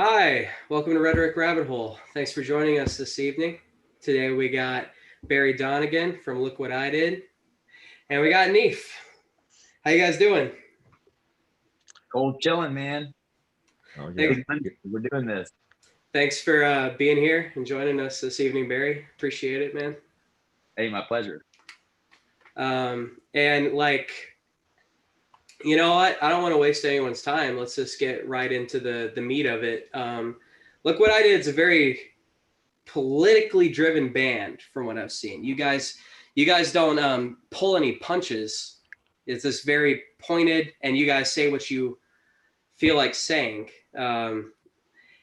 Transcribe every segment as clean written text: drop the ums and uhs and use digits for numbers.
Hi, welcome to Rhetoric Rabbit Hole. Thanks for joining us this evening. Today we got Barry Donegan from Look What I Did, and we got Neif. How you guys doing? Cold chilling, man. Oh yeah, Thanks, We're doing this. thanks for being here and joining us this evening, Barry. Appreciate it, man. Hey, my pleasure. And you know what? I don't want to waste anyone's time. Let's just get right into the meat of it. Look What I Did is a very politically driven band from what I've seen. You guys don't pull any punches. It's just very pointed, and you guys say what you feel like saying. And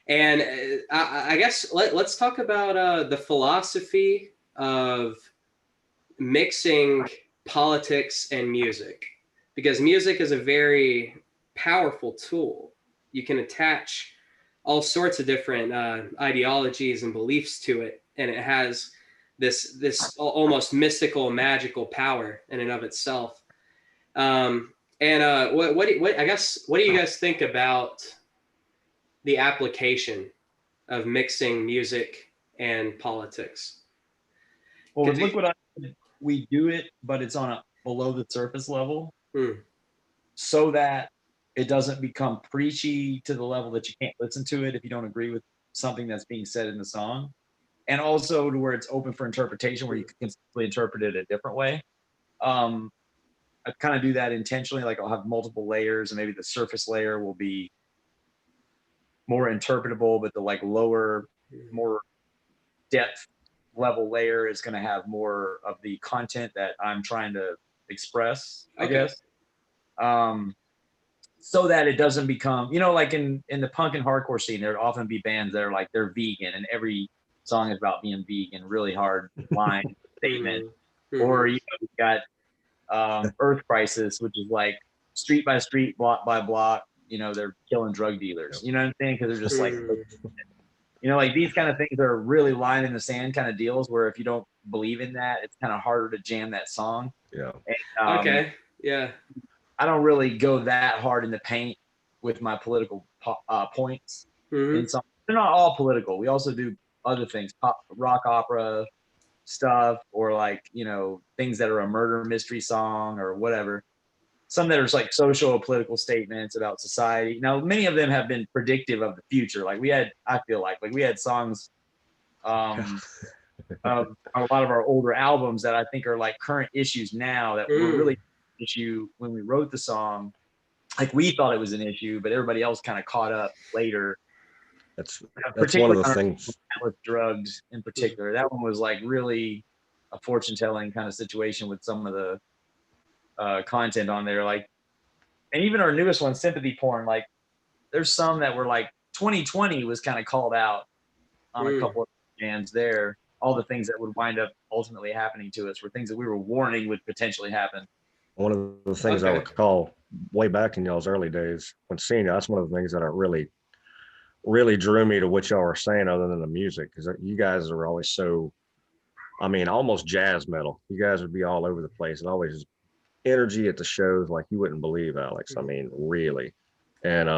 I guess let's talk about the philosophy of mixing politics and music, because music is a very powerful tool. You can attach all sorts of different ideologies and beliefs to it, and it has this almost mystical, magical power in and of itself. And what I guess what do you guys think about the application of mixing music and politics? Well, Because look what we do it, but it's on a below the surface level, so that it doesn't become preachy to the level that you can't listen to it if you don't agree with something that's being said in the song, and also to where it's open for interpretation, where you can simply interpret it a different way. Um, I kind of do that intentionally. Like I'll have multiple layers, and maybe the surface layer will be more interpretable, but the like lower, more depth level layer is going to have more of the content that I'm trying to express, I guess. So that it doesn't become, like in the punk and hardcore scene, there'd often be bands that are like they're vegan, and every song is about being vegan, really hard line statement. Or you've got Earth Crisis, which is like street by street, block by block. They're killing drug dealers. You know what I'm saying? Because they're just like like these kind of things are really line in the sand kind of deals where if you don't believe in that, it's kind of harder to jam that song. yeah. And, Okay, yeah. I don't really go that hard in the paint with my political points. In some, they're not all political. We also do other things, pop, rock opera stuff, or like things that are a murder mystery song or whatever. Some that are like social or political statements about society. Now, many of them have been predictive of the future. Like I feel like we had songs of a lot of our older albums that I think are like current issues now that were really an issue when we wrote the song. Like we thought it was an issue, but everybody else kind of caught up later. That's one of the things with drugs in particular. That one was like really a fortune telling kind of situation with some of the content on there. Like, and even our newest one, sympathy porn, like there's some that were like 2020 was kind of called out on a couple of bands there. All the things that would wind up ultimately happening to us were things that we were warning would potentially happen. One of the things I recall way back in y'all's early days when seeing you, that's one of the things that really drew me to what y'all were saying other than the music, because you guys are always so, almost jazz metal. You guys would be all over the place and always energy at the shows like you wouldn't believe, Alex. Really. And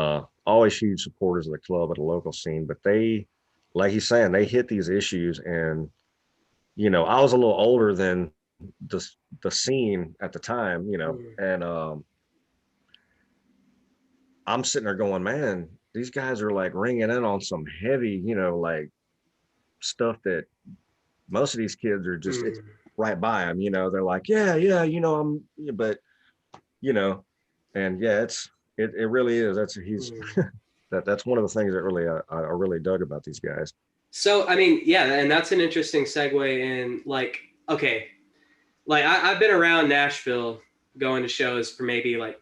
always huge supporters of the club at the local scene, but they, like he's saying, they hit these issues. And I was a little older than the scene at the time, and I'm sitting there going, man, these guys are like ringing in on some heavy, like stuff that most of these kids are just it's right by them. They're like, yeah, but and yeah, it really is. That's one of the things that really I really dug about these guys. So yeah, and that's an interesting segue in I've been around Nashville going to shows for maybe like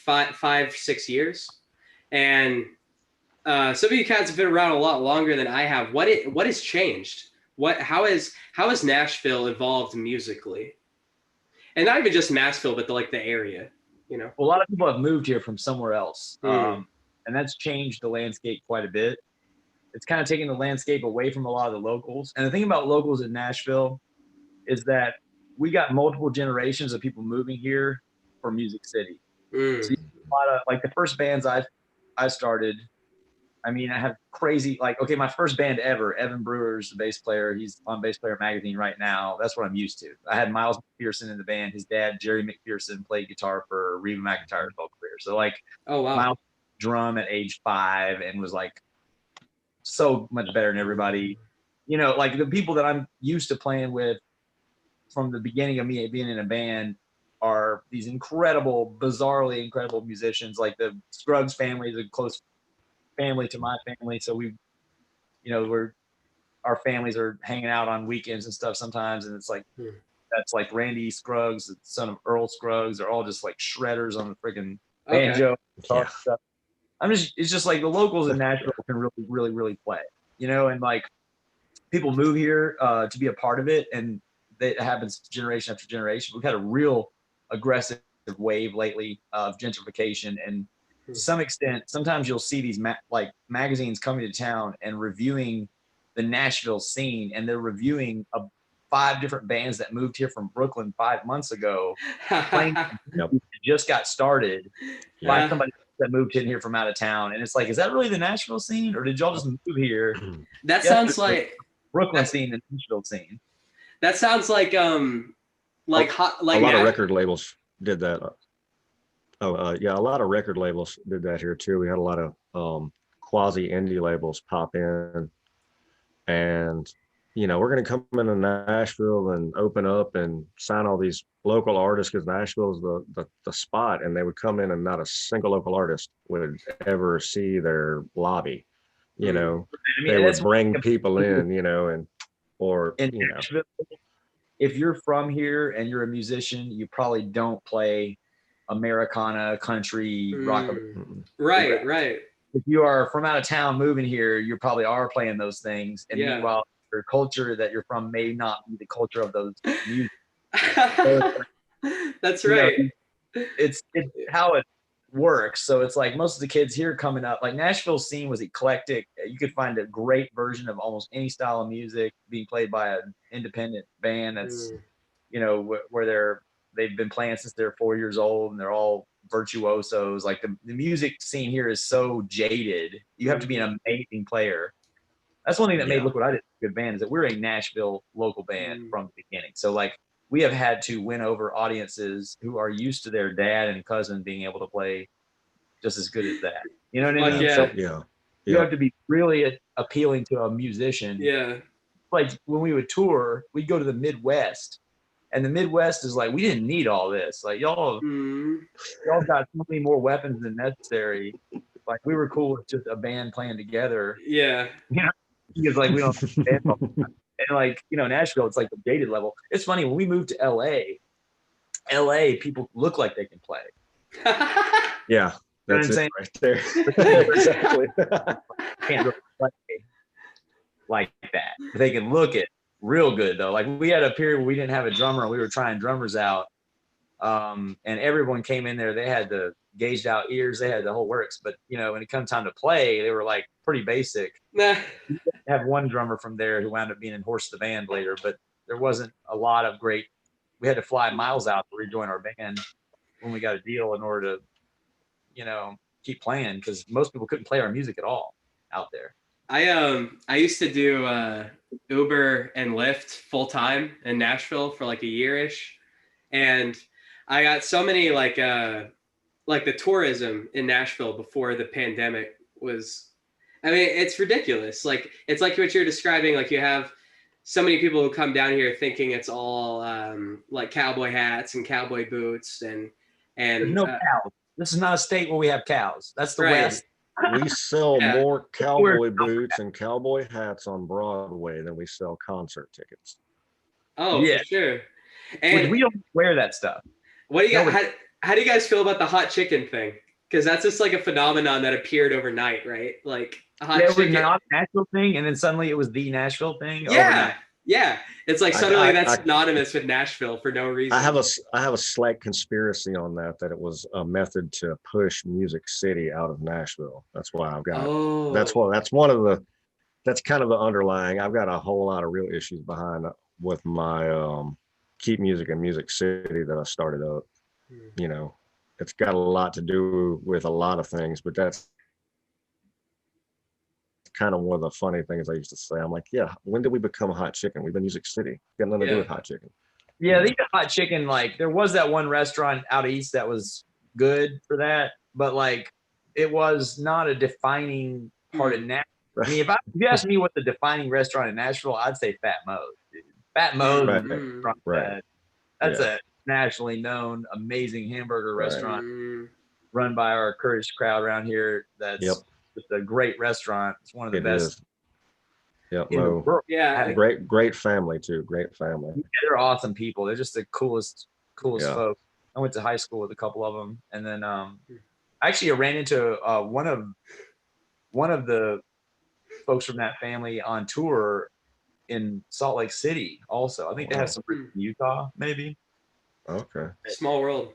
5-6 years, and some of you cats have been around a lot longer than I have. What has changed? How has Nashville evolved musically, and not even just Nashville, but the area. Well, a lot of people have moved here from somewhere else, and that's changed the landscape quite a bit. It's kind of taking the landscape away from a lot of the locals. And the thing about locals in Nashville is that we got multiple generations of people moving here for Music City. So a lot of like the first bands I started, I mean, I have crazy, like, okay, my first band ever, Evan Brewer's the bass player. He's on Bass Player Magazine right now. That's what I'm used to. I had Miles McPherson in the band. His dad, Jerry McPherson, played guitar for Reba McEntire's whole career. So, like, oh wow, Miles drum at age 5 and was like so much better than everybody. You know, like the people that I'm used to playing with from the beginning of me being in a band are these incredible, bizarrely incredible musicians. Like the Scruggs family is a close family to my family. So we, you know, our families are hanging out on weekends and stuff sometimes. And it's like, that's like Randy Scruggs, the son of Earl Scruggs. They're all just like shredders on the freaking banjo. Yeah. Stuff. It's just like the locals in Nashville can really, really, really play, you know, and like people move here to be a part of it. And that happens generation after generation. We've had a real aggressive wave lately of gentrification. And to some extent, sometimes you'll see these like magazines coming to town and reviewing the Nashville scene. And they're reviewing 5 different bands that moved here from Brooklyn 5 months ago, playing just got started by somebody that moved in here from out of town. And it's like, is that really the Nashville scene, or did y'all just move here? That sounds like Brooklyn scene and Nashville scene. That sounds like hot, like a lot of record labels did that. Yeah, a lot of record labels did that here too. We had a lot of quasi indie labels pop in, and you know, we're going to come into Nashville and open up and sign all these local artists because Nashville is the spot, and they would come in and not a single local artist would ever see their lobby. You know, I mean, they would bring people in, you know, and or in you Nashville, if you're from here and you're a musician, you probably don't play Americana, country, rock. Right. If you are from out of town moving here, you probably are playing those things. And meanwhile, your culture that you're from may not be the culture of those music. That's right. You know, it's how it works. So it's like most of the kids here coming up, like Nashville scene was eclectic. You could find a great version of almost any style of music being played by an independent band that's, you know, where they've been playing since they're 4 years old, and they're all virtuosos. Like the music scene here is so jaded. You have to be an amazing player. That's one thing that made Look What I Did a good band, is that we're a Nashville local band from the beginning. So like we have had to win over audiences who are used to their dad and cousin being able to play just as good as that. You know what I mean? So you have to be really appealing to a musician. Yeah. Like when we would tour, we'd go to the Midwest, and the Midwest is like, we didn't need all this. Like y'all got so many more weapons than necessary. Like we were cool with just a band playing together. Yeah. You know, because like we don't band all the time. And like, you know, Nashville, it's like the dated level. It's funny, when we moved to LA people look like they can play. Yeah, that's it right there. Exactly. Can't really play like that. They can look it real good though. Like we had a period where we didn't have a drummer. We were trying drummers out, and everyone came in there. They had the gauged out ears. They had the whole works. But you know, when it comes time to play, they were like pretty basic. Have one drummer from there who wound up being in Horse the Band later, but there wasn't a lot of great. We had to fly miles out to rejoin our band when we got a deal in order to, you know, keep playing, because most people couldn't play our music at all out there. I used to do Uber and Lyft full time in Nashville for like a year-ish, and I got so many like the tourism in Nashville before the pandemic was. I mean, it's ridiculous. Like, it's like what you're describing. Like, you have so many people who come down here thinking it's all like cowboy hats and cowboy boots and There's no cows. This is not a state where we have cows. That's the West. We sell more cowboy boots and cowboy hats on Broadway than we sell concert tickets. Oh, yeah, for sure. And we don't wear that stuff. What do you guys? How do you guys feel about the hot chicken thing? Because that's just like a phenomenon that appeared overnight, right? Like a hot chicken. It was not a Nashville thing, and then suddenly it was the Nashville thing. Yeah, overnight. Yeah. It's like suddenly that's synonymous with Nashville for no reason. I have a slight conspiracy on that it was a method to push Music City out of Nashville. That's why I've got. Oh. That's kind of the underlying. I've got a whole lot of real issues behind with my Keep Music in Music City that I started up. You know. It's got a lot to do with a lot of things, but that's kind of one of the funny things I used to say. I'm like, yeah, when did we become hot chicken? We've been Music City. Got nothing to do with hot chicken. Yeah, they get hot chicken. Like there was that one restaurant out east that was good for that, but like it was not a defining part of Nashville. I mean, if you ask me what the defining restaurant in Nashville, I'd say Fat Moe's. Fat Moe's, right. That's a nationally known, amazing hamburger restaurant run by our Kurdish crowd around here. That's just a great restaurant. It's one of the best. Yep, Mo. Yeah. Great family too. Great family. Yeah, they're awesome people. They're just the coolest folks. I went to high school with a couple of them, and then actually I ran into one of the folks from that family on tour in Salt Lake City. Also, I think they have some in Utah, maybe. Okay. Small world.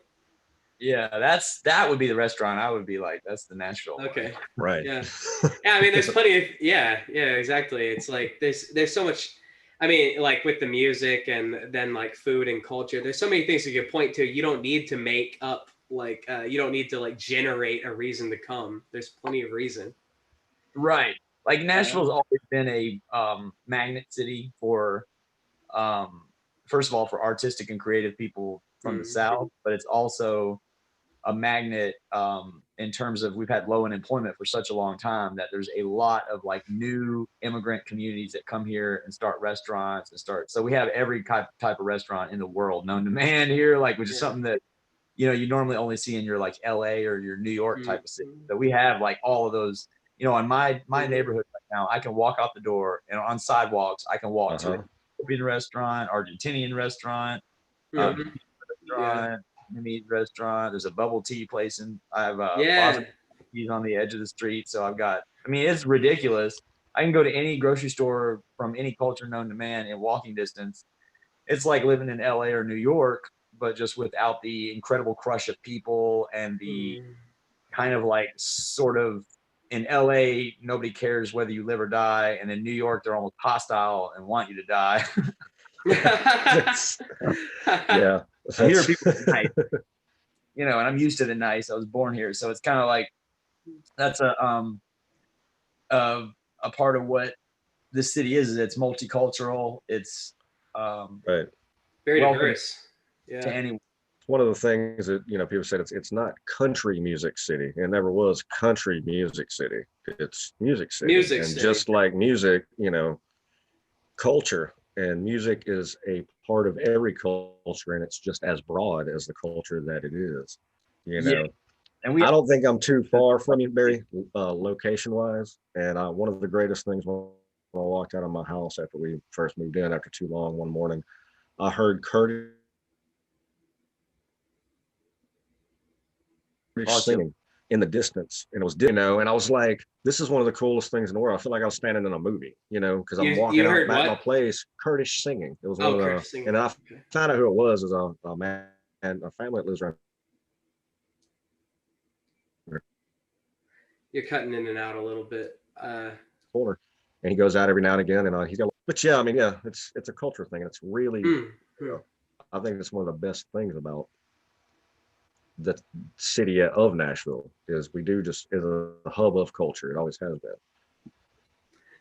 Yeah, that would be the restaurant. I would be like, that's the Nashville. Okay. Right. Yeah. Yeah. I mean, there's plenty of, yeah, exactly. It's like, there's so much, I mean, like with the music and then like food and culture, there's so many things you can point to. You don't need to make up, like, you don't need to like generate a reason to come. There's plenty of reason. Right. Like Nashville's always been a magnet city for, first of all, for artistic and creative people from the South, but it's also a magnet in terms of we've had low unemployment for such a long time that there's a lot of like new immigrant communities that come here and start restaurants so we have every type of restaurant in the world known to man here, like, which is something that you normally only see in your like LA or your New York type of city. So we have like all of those, in my neighborhood right now. I can walk out the door and on sidewalks I can walk to a Ethiopian restaurant, Argentinian restaurant, Vietnamese restaurant. There's a bubble tea place, and I have he's on the edge of the street. So I've got, I mean, it's ridiculous. I can go to any grocery store from any culture known to man in walking distance. It's like living in LA or New York, but just without the incredible crush of people and the kind of like sort of, in LA, nobody cares whether you live or die, and in New York, they're almost hostile and want you to die. Yeah. Here are people nice, and I'm used to the nice. I was born here, so it's kind of like that's a part of what this city is it's multicultural. It's right, very diverse. To anyone. One of the things that people said it's not country music city. It never was country music city. It's music city. And just like music, culture and music is a part of every culture, and it's just as broad as the culture that it is. And I don't think I'm too far from you, Barry, location wise. And one of the greatest things when I walked out of my house after we first moved in after too long one morning, I heard Curtis singing in the distance, and it was and I was like, this is one of the coolest things in the world. I feel like I was standing in a movie, because I'm walking out back my place, Kurdish singing. It was one of the, and I found out who it was as a man and a family that lives around. You're cutting in and out a little bit. Corner, and he goes out every now and again, and he's got. But yeah, I mean, yeah, it's a culture thing. It's really, I think it's one of the best things about the city of Nashville is we do just is a hub of culture. It always has been.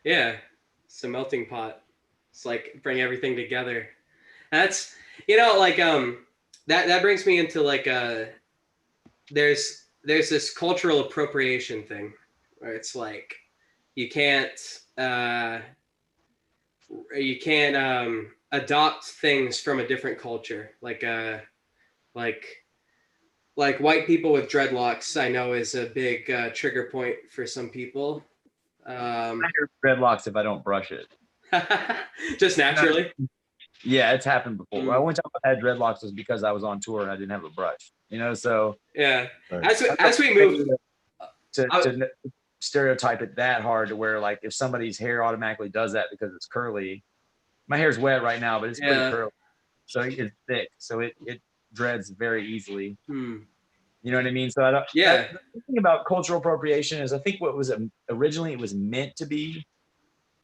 Yeah, it's a melting pot. It's like bring everything together. That's like that brings me into like there's this cultural appropriation thing where it's like you can't adopt things from a different culture, like white people with dreadlocks. I know is a big trigger point for some people. I hear dreadlocks if I don't brush it. Just naturally. Yeah, it's happened before. Well, one time I had dreadlocks was because I was on tour and I didn't have a brush. So yeah. As we move to stereotype it that hard to where like if somebody's hair automatically does that because it's curly. My hair's wet right now, but it's pretty curly, so it's thick, so it dreads very easily. You know what I mean? So the thing about cultural appropriation is I think what was originally it was meant to be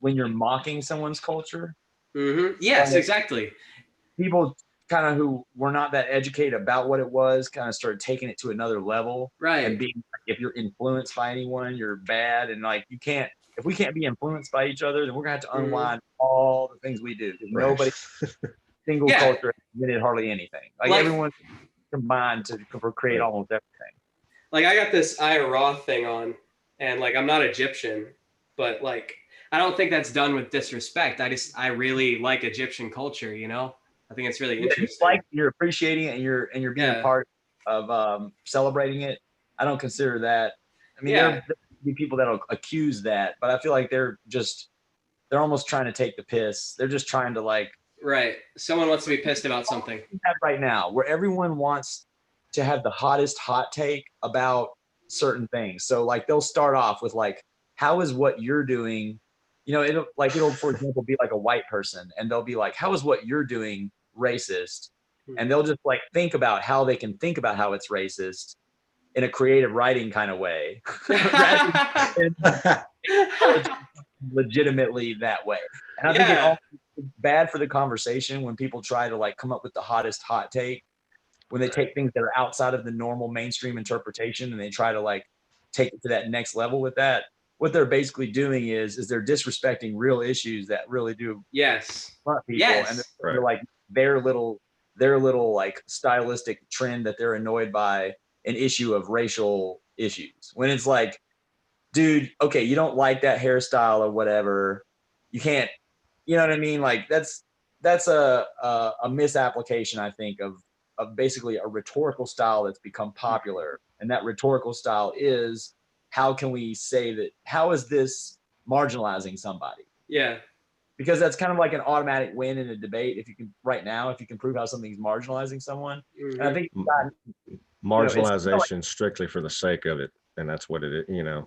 when you're mocking someone's culture. Yes, exactly. People kind of who were not that educated about what it was kind of started taking it to another level, right? And being like, if you're influenced by anyone, you're bad, and like you can't. if we can't be influenced by each other, then we're gonna have to unwind all the things we do. Nobody, single culture, invented hardly anything. Like everyone combined to create almost everything. Like I got this Ra thing on, and like I'm not Egyptian, but like I don't think that's done with disrespect. I really like Egyptian culture, you know? I think it's really interesting. Like you're appreciating it and you're being a part of celebrating it. I don't consider that. I mean, there'll be people that'll accuse that, but I feel like they're almost trying to take the piss. They're just trying to like. Right. Someone wants to be pissed about something. Right now, where everyone wants to have the hottest hot take about certain things. So like they'll start off with like, how is what you're doing? You know, it'll for example be like a white person, and they'll be like, how is what you're doing racist? And they'll just like think about how they can think about how it's racist in a creative writing kind of way, legitimately that way. And I think it all bad for the conversation when people try to like come up with the hottest hot take, when they take things that are outside of the normal mainstream interpretation and they try to like take it to that next level with that. What they're basically doing is they're disrespecting real issues that really do front people, and they're like their little like stylistic trend that they're annoyed by an issue of racial issues. When it's like, dude, okay, you don't like that hairstyle or whatever, you can't, you know what I mean? Like that's a misapplication, I think, of basically a rhetorical style that's become popular. And that rhetorical style is, how can we say that, how is this marginalizing somebody? Yeah. Because that's kind of like an automatic win in a debate. If you can prove how something's marginalizing someone. And I think marginalization strictly for the sake of it. And that's what it is, you know,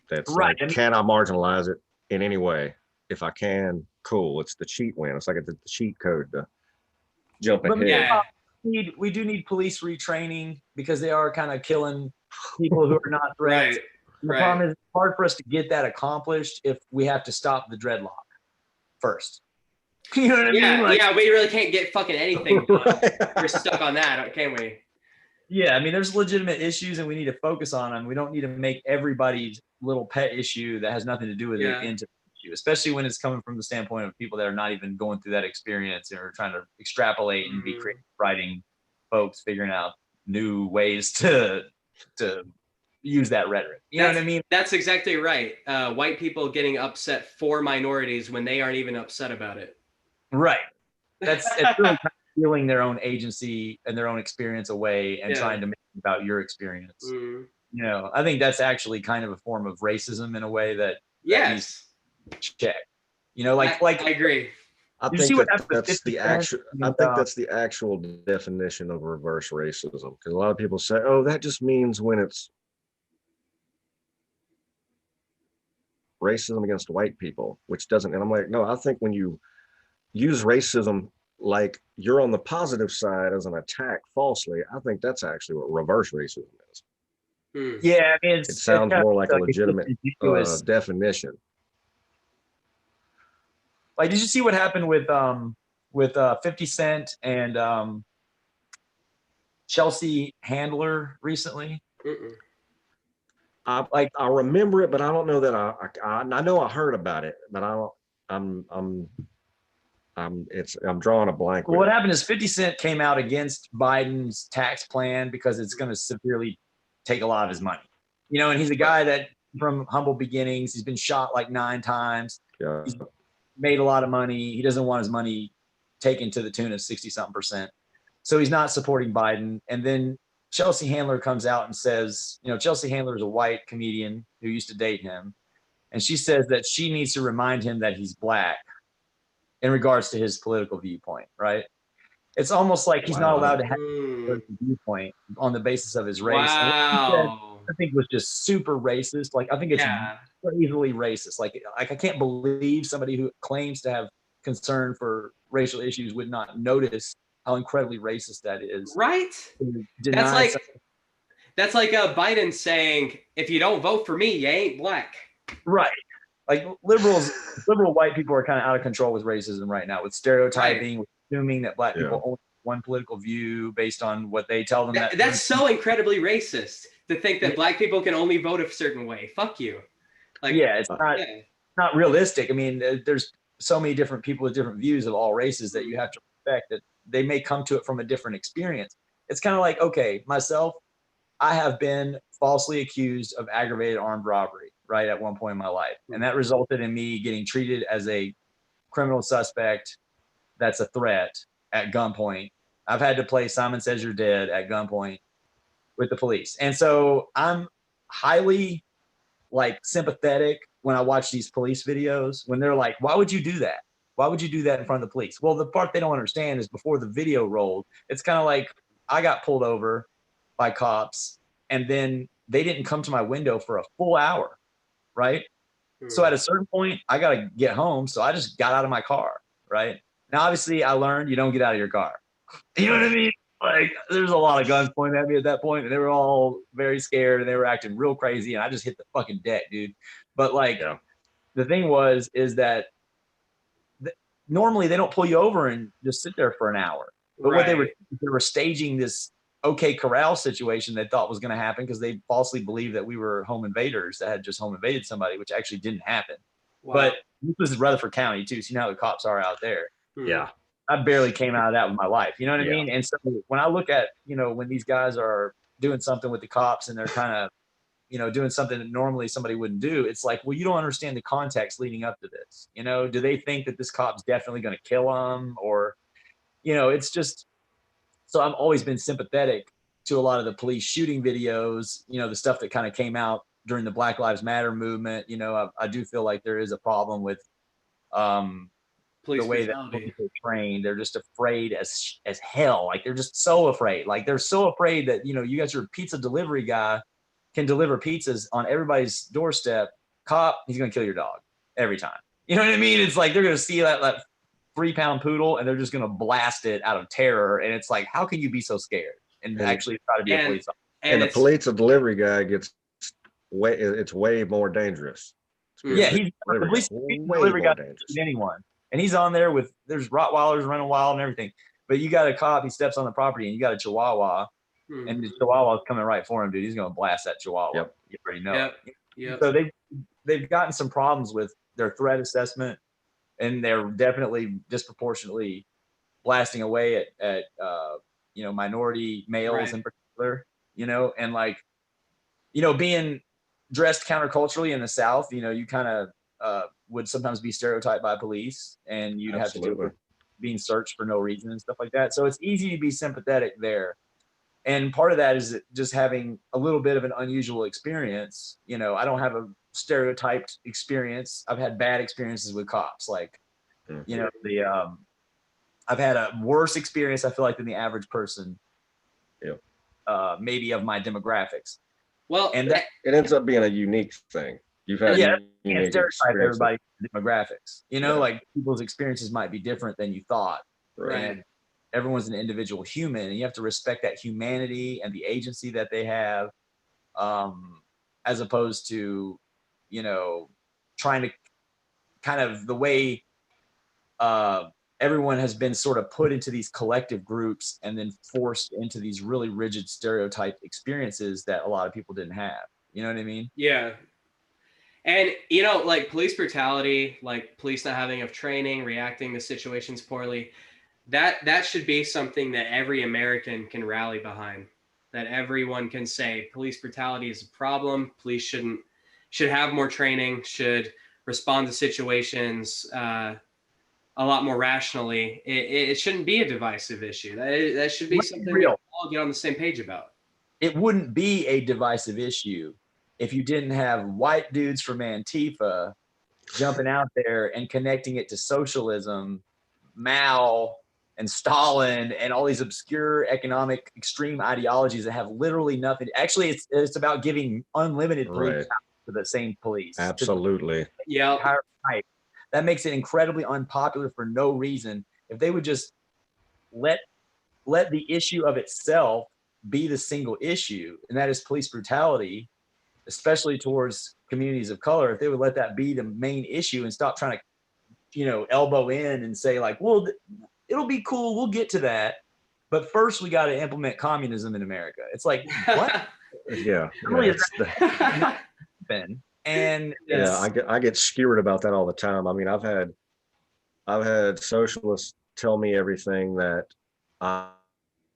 that's right. Like, can I marginalize it in any way? If I can, cool. It's the cheat win. It's like the cheat code to jump ahead. Yeah. We do need police retraining because they are kind of killing people who are not threats. Right. The problem is it's hard for us to get that accomplished if we have to stop the dreadlock first. You know what I mean? Like, yeah, we really can't get fucking anything done. We're stuck on that, can we? Yeah, I mean, there's legitimate issues and we need to focus on them. We don't need to make everybody's little pet issue that has nothing to do with it into issue, especially when it's coming from the standpoint of people that are not even going through that experience or trying to extrapolate and be creative writing folks, figuring out new ways to use that rhetoric. You know what I mean? That's exactly right. White people getting upset for minorities when they aren't even upset about it. Right. It's really kind of stealing their own agency and their own experience away and trying to make it about your experience. You know, I think that's actually kind of a form of racism in a way that needs to check. You know, like I agree. I think that's the actual definition of reverse racism, because a lot of people say, "Oh, that just means when it's racism against white people," which doesn't. And I'm like, no, I think when you use racism like you're on the positive side as an attack falsely, I think that's actually what reverse racism is. Yeah, I mean, it sounds more like a legitimate definition. Like, did you see what happened with 50 Cent and Chelsea Handler recently? I remember it, but I don't know that I know I heard about it, but I'm drawing a blank. Well, what happened is 50 Cent came out against Biden's tax plan because it's going to severely take a lot of his money. You know, and he's a guy that from humble beginnings, he's been shot like 9 times. Yeah. He's made a lot of money. He doesn't want his money taken to the tune of 60-something%. So he's not supporting Biden. And then Chelsea Handler comes out and says, you know, Chelsea Handler is a white comedian who used to date him. And she says that she needs to remind him that he's black in regards to his political viewpoint, right? It's almost like he's not allowed to have a political viewpoint on the basis of his race. Wow. I think was just super racist. Like, I think it's easily racist. Like I can't believe somebody who claims to have concern for racial issues would not notice how incredibly racist that is. Right? That's like Biden saying, if you don't vote for me, you ain't black. Right. Like liberal white people are kind of out of control with racism right now, with stereotyping, with assuming that black people only have one political view based on what they tell them. That's so incredibly racist to think that black people can only vote a certain way. Fuck you. Like, yeah, it's not realistic. I mean, there's so many different people with different views of all races that you have to respect that they may come to it from a different experience. It's kind of like, okay, myself, I have been falsely accused of aggravated armed robbery, right, at one point in my life. And that resulted in me getting treated as a criminal suspect that's a threat at gunpoint. I've had to play Simon Says You're Dead at gunpoint with the police. And so I'm highly like sympathetic when I watch these police videos when they're like, why would you do that? Why would you do that in front of the police? Well, the part they don't understand is before the video rolled, it's kind of like I got pulled over by cops and then they didn't come to my window for a full hour, right? So at a certain point, I got to get home. So I just got out of my car, right? Now, obviously, I learned you don't get out of your car. You know what I mean? Like, there's a lot of guns pointed at me at that point, and they were all very scared, and they were acting real crazy, and I just hit the fucking deck, dude. But, like, the thing is that normally they don't pull you over and just sit there for an hour. But what they were staging this OK Corral situation they thought was going to happen because they falsely believed that we were home invaders that had just home invaded somebody, which actually didn't happen. Wow. But this was Rutherford County too, so you know how the cops are out there. Yeah. I barely came out of that with my life. You know what I mean? And so when I look at, you know, when these guys are doing something with the cops and they're kind of, you know, doing something that normally somebody wouldn't do, it's like, well, you don't understand the context leading up to this. You know, do they think that this cop's definitely going to kill them? Or, you know, it's just, so I've always been sympathetic to a lot of the police shooting videos, you know, the stuff that kind of came out during the Black Lives Matter movement. You know, I do feel like there is a problem with police the way that police are trained. They're just afraid as hell. Like they're just so afraid. Like they're so afraid that, you know, you got your pizza delivery guy can deliver pizzas on everybody's doorstep. Cop, he's going to kill your dog every time. You know what I mean? It's like they're going to see that 3-pound poodle and they're just going to blast it out of terror. And it's like, how can you be so scared and actually try to be a police officer? And the police delivery guy it's way more dangerous. Yeah, he's the police delivery guy than anyone. And he's on there with, there's Rottweilers running wild and everything. But you got a cop, he steps on the property and you got a Chihuahua. And the Chihuahua's coming right for him, dude. He's going to blast that Chihuahua. Yep. You already know. Yep. So they've gotten some problems with their threat assessment, and they're definitely disproportionately blasting away at you know, minority males in particular. You know, and like, you know, being dressed counterculturally in the South, you know, you kind of would sometimes be stereotyped by police, and you'd have to deal with being searched for no reason and stuff like that. So it's easy to be sympathetic there. And part of that is just having a little bit of an unusual experience. You know, I don't have a stereotyped experience. I've had bad experiences with cops. Like, you know, I've had a worse experience, I feel like, than the average person. Maybe of my demographics. Well, and it ends up being a unique thing. You've had unique stereotype everybody's demographics. You know, like people's experiences might be different than you thought. And everyone's an individual human, and you have to respect that humanity and the agency that they have, as opposed to, you know, trying to kind of the way everyone has been sort of put into these collective groups and then forced into these really rigid stereotyped experiences that a lot of people didn't have. You know what I mean? Yeah. And, you know, like police brutality, like police not having enough training, reacting to situations poorly, that should be something that every American can rally behind, that everyone can say police brutality is a problem. Police should have more training, should respond to situations a lot more rationally. It shouldn't be a divisive issue. That should be something we all get on the same page about. It wouldn't be a divisive issue if you didn't have white dudes from Antifa jumping out there and connecting it to socialism, Mao, and Stalin, and all these obscure economic extreme ideologies that have literally nothing. Actually, it's about giving unlimited police to the same police. Absolutely. Yeah. That makes it incredibly unpopular for no reason. If they would just let the issue of itself be the single issue, and that is police brutality, especially towards communities of color, if they would let that be the main issue and stop trying to, you know, elbow in and say like, well, it'll be cool, we'll get to that, but first we got to implement communism in America. It's like, what? Yeah. And Yeah, I get skewered about that all the time. I mean, I've had socialists tell me everything that I,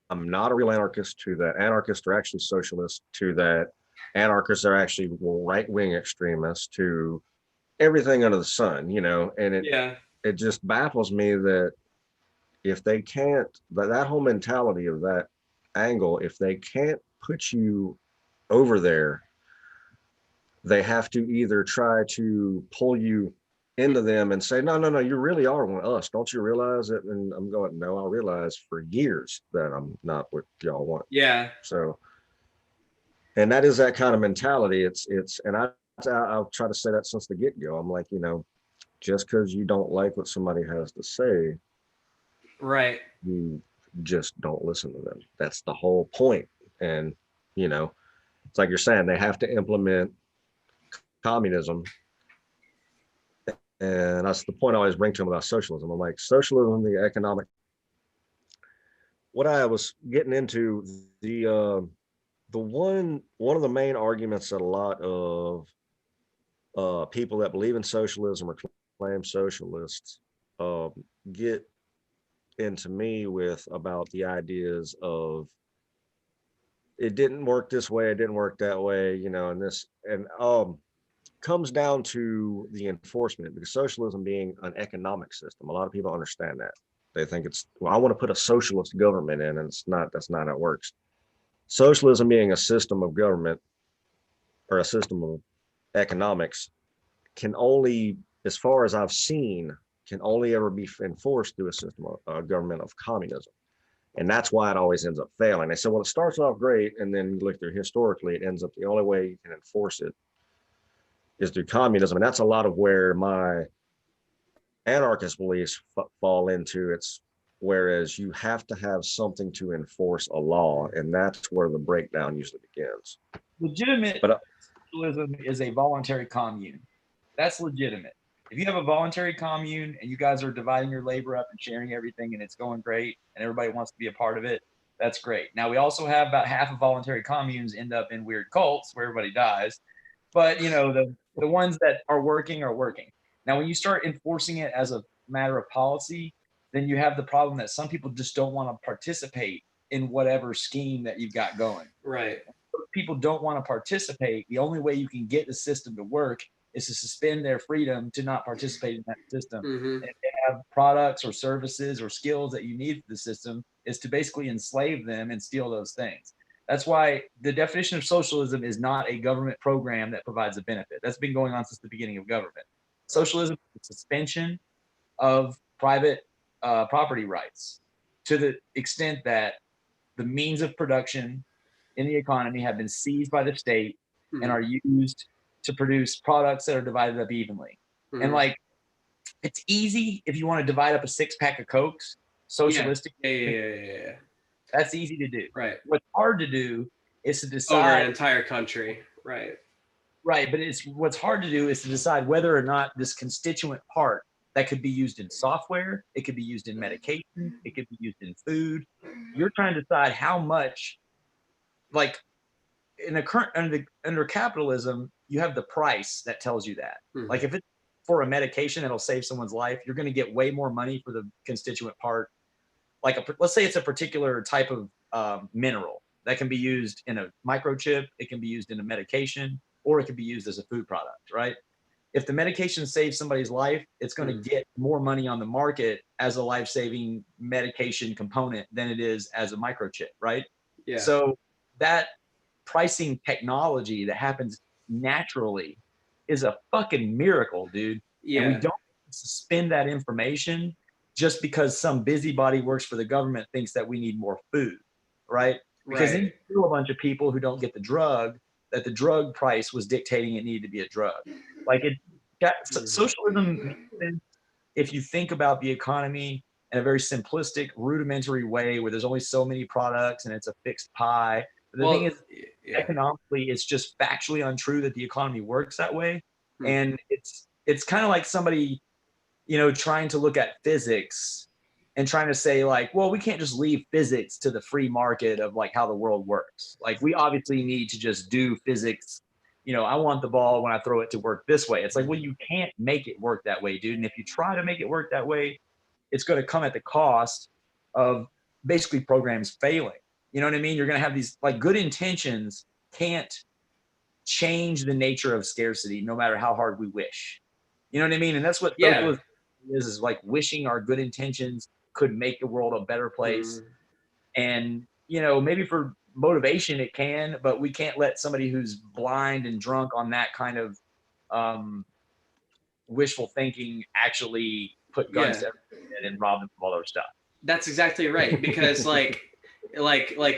I'm not a real anarchist, to that anarchists are actually socialists, to that anarchists are actually right-wing extremists, to everything under the sun, and Yeah. it just baffles me that if they can't, that whole mentality of that angle, if they can't put you over there, they have to either try to pull you into them and say, no, no, no, you really are one of us. Don't you realize it? And I'm going, no, I realize for years that I'm not what y'all want. Yeah. So, and that is that kind of mentality. And I'll try to say that since the get go. I'm like, just because you don't like what somebody has to say, Right. you just don't listen to them. That's the whole point. And, it's like you're saying, they have to implement communism. And that's the point I always bring to them about socialism. I'm like, socialism, the economic, what I was getting into, one of the main arguments that a lot of people that believe in socialism or claim socialists get into me with about the ideas of it didn't work this way, it didn't work that way, and this, and comes down to the enforcement, because socialism being an economic system, a lot of people understand that. They think it's, well, I want to put a socialist government in, and that's not how it works. Socialism being a system of government or a system of economics can only, as far as I've seen, can only ever be enforced through a system of government of communism. And that's why it always ends up failing. They said, well, it starts off great, and then you look through historically, it ends up the only way you can enforce it is through communism. And that's a lot of where my anarchist beliefs fall into. It's whereas you have to have something to enforce a law, and that's where the breakdown usually begins. Legitimate socialism is a voluntary commune. That's legitimate. If you have a voluntary commune and you guys are dividing your labor up and sharing everything and it's going great and everybody wants to be a part of it, that's great. Now, we also have about half of voluntary communes end up in weird cults where everybody dies. But, the ones that are working are working. Now, when you start enforcing it as a matter of policy, then you have the problem that some people just don't want to participate in whatever scheme that you've got going. Right. If people don't want to participate, the only way you can get the system to work is to suspend their freedom to not participate in that system. Mm-hmm. And if they have products or services or skills that you need for the system, is to basically enslave them and steal those things. That's why the definition of socialism is not a government program that provides a benefit. That's been going on since the beginning of government. Socialism is the suspension of private property rights to the extent that the means of production in the economy have been seized by the state and are used to produce products that are divided up evenly. And like, it's easy if you want to divide up a 6-pack of Cokes, socialistic. Yeah. That's easy to do. Right. What's hard to do is to decide over an entire country. Right. Right, but what's hard to do is to decide whether or not this constituent part that could be used in software, it could be used in medication, it could be used in food. You're trying to decide how much, like in a current under capitalism, you have the price that tells you that. Mm-hmm. Like if it's for a medication that'll save someone's life, you're going to get way more money for the constituent part. Like let's say it's a particular type of mineral that can be used in a microchip, it can be used in a medication, or it could be used as a food product, right? If the medication saves somebody's life, it's going to get more money on the market as a life-saving medication component than it is as a microchip, right? Yeah. So that pricing technology that happens naturally is a fucking miracle, dude. Yeah. And we don't suspend that information just because some busybody works for the government thinks that we need more food, right? Because then you kill a bunch of people who don't get the drug, that the drug price was dictating it needed to be a drug. Like socialism, if you think about the economy in a very simplistic, rudimentary way where there's only so many products and it's a fixed pie. But the thing is, economically, it's just factually untrue that the economy works that way. And it's kind of like somebody, trying to look at physics and trying to say like, well, we can't just leave physics to the free market of like how the world works. Like we obviously need to just do physics I want the ball when I throw it to work this way. It's like, well, you can't make it work that way, dude. And if you try to make it work that way, it's going to come at the cost of basically programs failing. You know what I mean? You're going to have these like good intentions can't change the nature of scarcity no matter how hard we wish. You know what I mean? And that's what socialism is like wishing our good intentions could make the world a better place. And, maybe for motivation it can, but we can't let somebody who's blind and drunk on that kind of wishful thinking actually put guns to everything and rob them of all their stuff. That's exactly right. Because like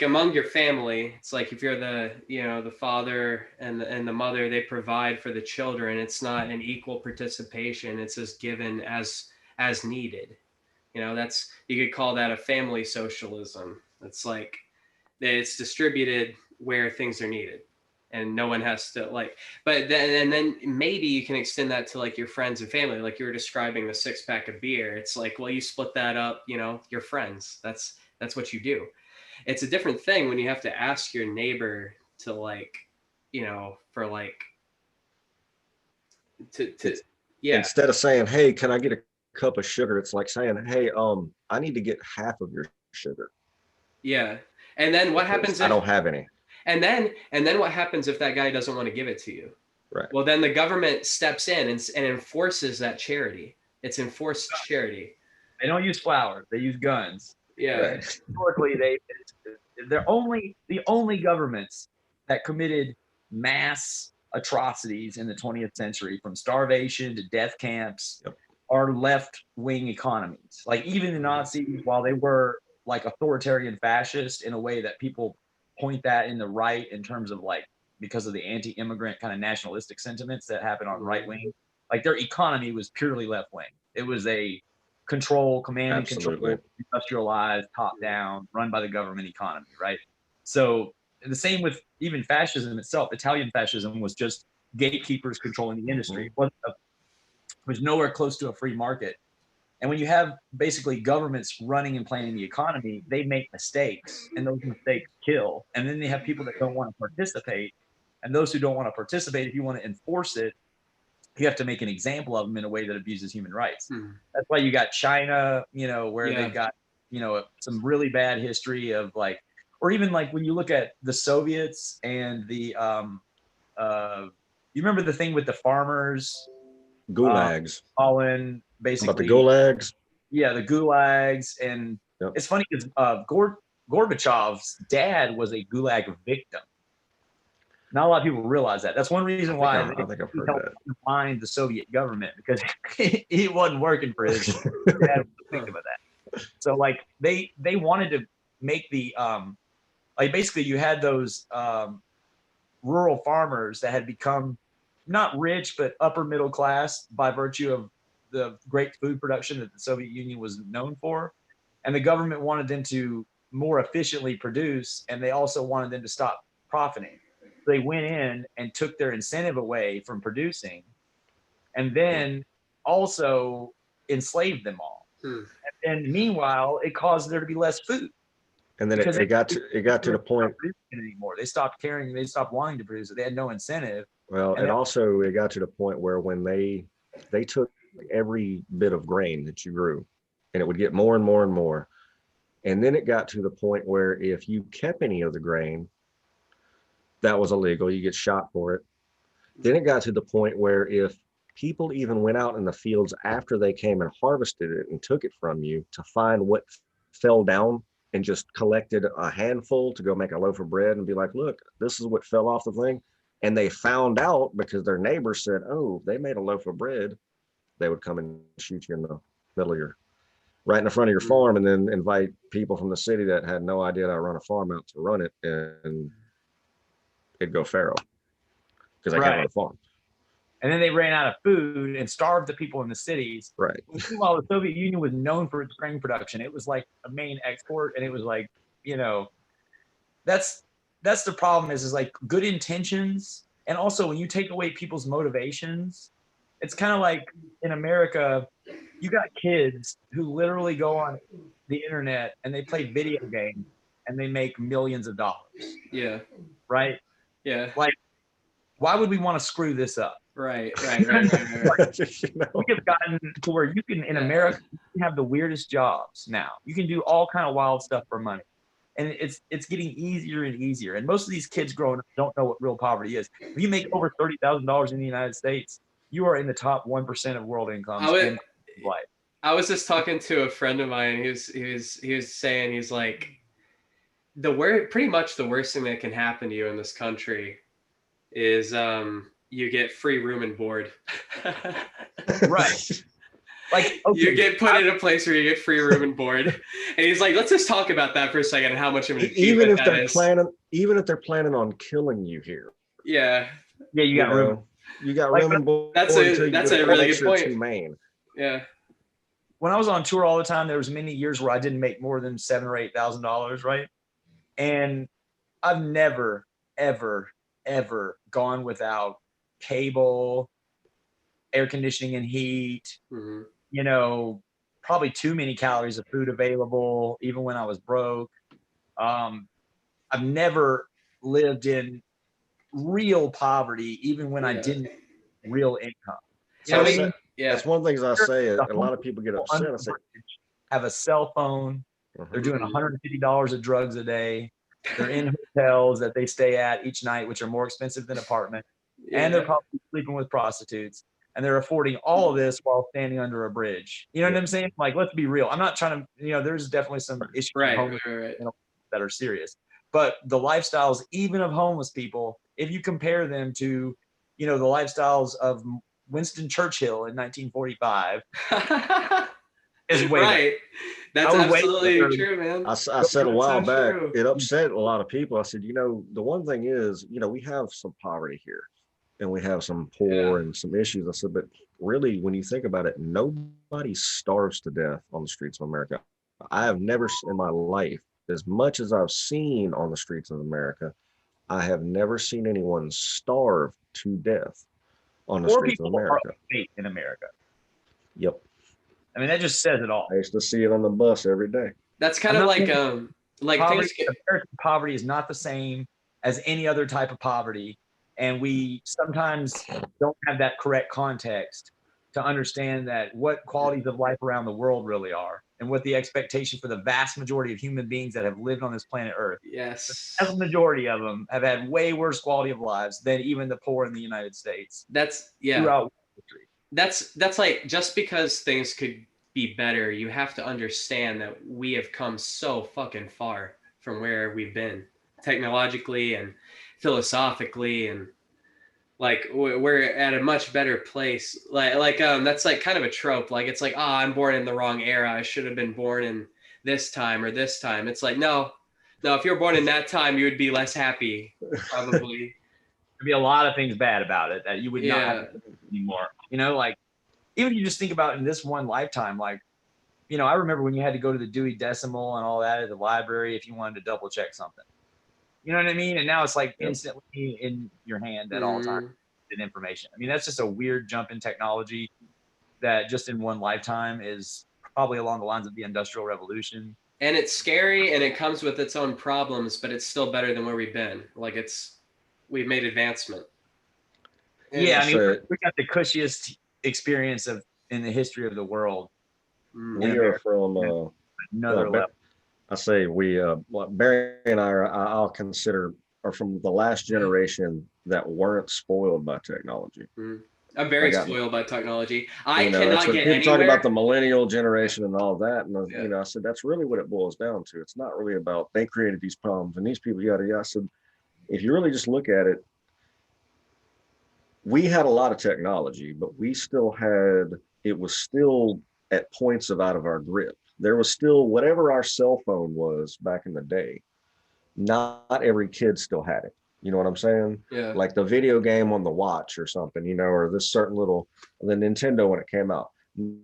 among your family, it's like if you're the father and the mother, they provide for the children. It's not an equal participation. It's just given as needed. That's, you could call that a family socialism. It's like it's distributed where things are needed, and no one has to but then maybe you can extend that to like your friends and family, like you were describing the 6-pack of beer. It's like, well, you split that up, your friends, that's what you do. It's a different thing when you have to ask your neighbor to for to instead of saying, hey, can I get a cup of sugar, it's like saying, hey, I need to get half of your sugar. And then what happens if I don't have any? And then what happens if that guy doesn't want to give it to you? Right. Well, then the government steps in and enforces that charity. It's enforced charity. They don't use flowers. They use guns. Yeah. Right. Historically, they're the only governments that committed mass atrocities in the 20th century, from starvation to death camps, are left-wing economies. Like even the Nazis, while they were like authoritarian fascist in a way that people point that in the right in terms of like because of the anti-immigrant kind of nationalistic sentiments that happen on the right wing, like their economy was purely left wing. It was a command and control, industrialized, top down, run by the government economy, right? So the same with even fascism itself. Italian fascism was just gatekeepers controlling the industry. It was nowhere close to a free market. And when you have basically governments running and planning the economy, they make mistakes, and those mistakes kill. And then they have people that don't want to participate. And those who don't want to participate, if you want to enforce it, you have to make an example of them in a way that abuses human rights. That's why you got China, where they've got, some really bad history of like, or even like when you look at the Soviets and the, you remember the thing with the farmers? Gulags. Stalin, basically. About the gulags? Yeah, the gulags. And it's funny because Gorbachev's dad was a gulag victim. Not a lot of people realize that. That's one reason why I think I've heard that. Find the Soviet government, because he wasn't working for his dad. Was a victim of that. So like they wanted to make the like basically you had those rural farmers that had become not rich but upper middle class by virtue of the great food production that the Soviet Union was known for, and the government wanted them to more efficiently produce, and they also wanted them to stop profiting. They went in and took their incentive away from producing, and then also enslaved them all. And meanwhile, it caused there to be less food. And then it got to the point anymore. They stopped caring. They stopped wanting to produce it. They had no incentive. Well, and also it got to the point where when they took every bit of grain that you grew, and it would get more and more and more. And then it got to the point where if you kept any of the grain, that was illegal. You get shot for it. Then it got to the point where if people even went out in the fields after they came and harvested it and took it from you to find what fell down and just collected a handful to go make a loaf of bread and be like, look, this is what fell off the thing. And they found out because their neighbors said, oh, they made a loaf of bread. They would come and shoot you in the middle of right in the front of your farm, and then invite people from the city that had no idea how to run a farm out to run it, and it'd go feral because they can't run a farm. And then they ran out of food and starved the people in the cities. Right. Meanwhile, the Soviet Union was known for its grain production. It was like a main export, and it was like, that's the problem is like good intentions. And also when you take away people's motivations, it's kind of like in America, you got kids who literally go on the internet and they play video games and they make millions of dollars. Yeah. Right? Yeah. Like Why would we want to screw this up? Right. We have gotten to where you can, in America, you can have the weirdest jobs now. You can do all kind of wild stuff for money. And it's getting easier and easier. And most of these kids growing up don't know what real poverty is. If you make over $30,000 in the United States, you are in the top 1% of world incomes and life. I was just talking to a friend of mine. He was saying, he's like, pretty much the worst thing that can happen to you in this country is you get free room and board. Right. Like, okay, you get put in a place where you get free room and board. And he's like, let's just talk about that for a second and how much of an even if they're planning on killing you here. Yeah. Yeah, you got room. You got room and board. That's a really good point. Humane. Yeah. When I was on tour all the time, there was many years where I didn't make more than $7,000 or $8,000, right? And I've never, ever, ever gone without cable, air conditioning and heat, you know, probably too many calories of food available, even when I was broke. I've never lived in real poverty, even when I didn't real income. You know what I mean? That's one of the things I say. A lot of people get upset. I say, have a cell phone. They're doing $150 of drugs a day. They're in hotels that they stay at each night, which are more expensive than apartments. And they're probably sleeping with prostitutes. And they're affording all of this while standing under a bridge. You know what I'm saying? Like, let's be real. I'm not trying to, you know, there's definitely some issues that are serious. But the lifestyles, even of homeless people, if you compare them to, you know, the lifestyles of Winston Churchill in 1945, is way right. That's absolutely true, man. I said a while back, it upset a lot of people. I said, you know, the one thing is, you know, we have some poverty here and we have some poor and some issues. I said, but really, when you think about it, nobody starves to death on the streets of America. I have never in my life, as much as I've seen on the streets of America, I have never seen anyone starve to death on the streets of America. In America. Yep. I mean, that just says it all. I used to see it on the bus every day. That's kind of like poverty, American poverty is not the same as any other type of poverty. And we sometimes don't have that correct context to understand that what qualities of life around the world really are and what the expectation for the vast majority of human beings that have lived on this planet Earth. Yes. The majority of them have had way worse quality of lives than even the poor in the United States. Throughout history. That's like, just because things could be better, you have to understand that we have come so fucking far from where we've been technologically and philosophically, and like we're at a much better place. Like that's like kind of a trope. Like, it's like, oh, I'm born in the wrong era. I should have been born in this time or this time. It's like, no, if you're born in that time, you would be less happy, probably. There'd be a lot of things bad about it that you would not have to do anymore. You know, like, even if you just think about in this one lifetime, like, you know, I remember when you had to go to the Dewey Decimal and all that at the library if you wanted to double check something. You know what I mean? And now it's like instantly in your hand at all times, and information. I mean, that's just a weird jump in technology that just in one lifetime is probably along the lines of the Industrial Revolution. And it's scary and it comes with its own problems, but it's still better than where we've been. Like, we've made advancement. Yeah, I mean, we got the cushiest experience in the history of the world. We are from another level. I say Barry and I'll consider are from the last generation that weren't spoiled by technology. I'm very spoiled by technology. I cannot get people anywhere. Talk about the millennial generation and all that, and you know, I said that's really what it boils down to. It's not really about they created these problems and these people yada yada. I said, if you really just look at it, we had a lot of technology, but it was still at points out of our grip. There was still whatever our cell phone was back in the day. Not every kid still had it. You know what I'm saying? Yeah. Like the video game on the watch or something, you know, or this certain little, the Nintendo when it came out.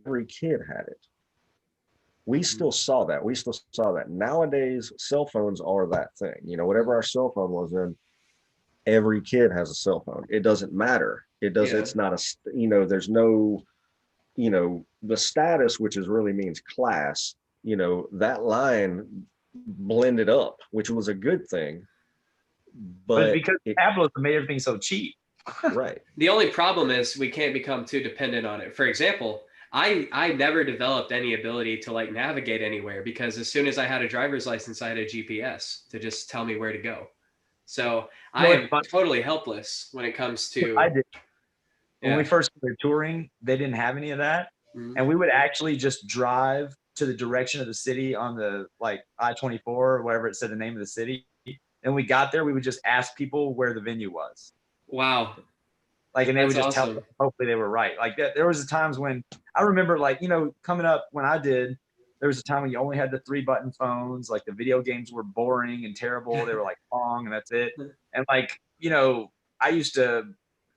Every kid had it. We still saw that. Nowadays, cell phones are that thing. You know, whatever our cell phone was then, every kid has a cell phone. It doesn't matter. It's not there's no, the status, which really means class, that line blended up, which was a good thing. But because capitalism made everything so cheap. Right. The only problem is we can't become too dependent on it. For example, I never developed any ability to like navigate anywhere because as soon as I had a driver's license, I had a GPS to just tell me where to go. So I am totally helpless when it comes to. I did. When we first started touring, they didn't have any of that. Mm-hmm. And we would actually just drive to the direction of the city on the like I-24 or whatever it said the name of the city. And we got there, we would just ask people where the venue was. Wow. Like, and they would just tell us, hopefully they were right. Like there was times when I remember, like, you know, coming up when I did, there was a time when you only had the 3-button phones. Like the video games were boring and terrible. They were like Pong and that's it. And like, you know, I used to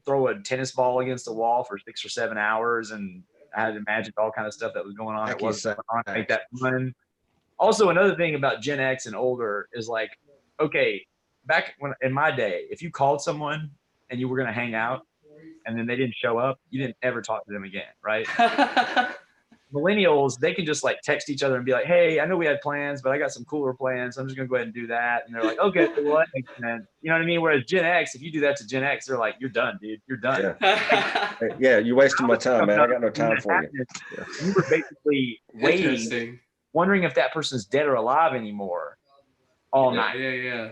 throw a tennis ball against the wall for 6 or 7 hours, and I had imagined all kind of stuff that was going on. It wasn't going on to make that fun. Also, another thing about Gen X and older is like, okay, back when in my day, if you called someone and you were going to hang out and then they didn't show up, you didn't ever talk to them again, right? Millennials, they can just like text each other and be like, hey, I know we had plans, but I got some cooler plans. So I'm just going to go ahead and do that. And they're like, okay, well, that makes sense. You know what I mean? Whereas Gen X, if you do that to Gen X, they're like, you're done, dude. You're done. Yeah, you wasted my time, man. I got no time for you. Yeah. You were basically waiting, wondering if that person's dead or alive anymore all night. Yeah.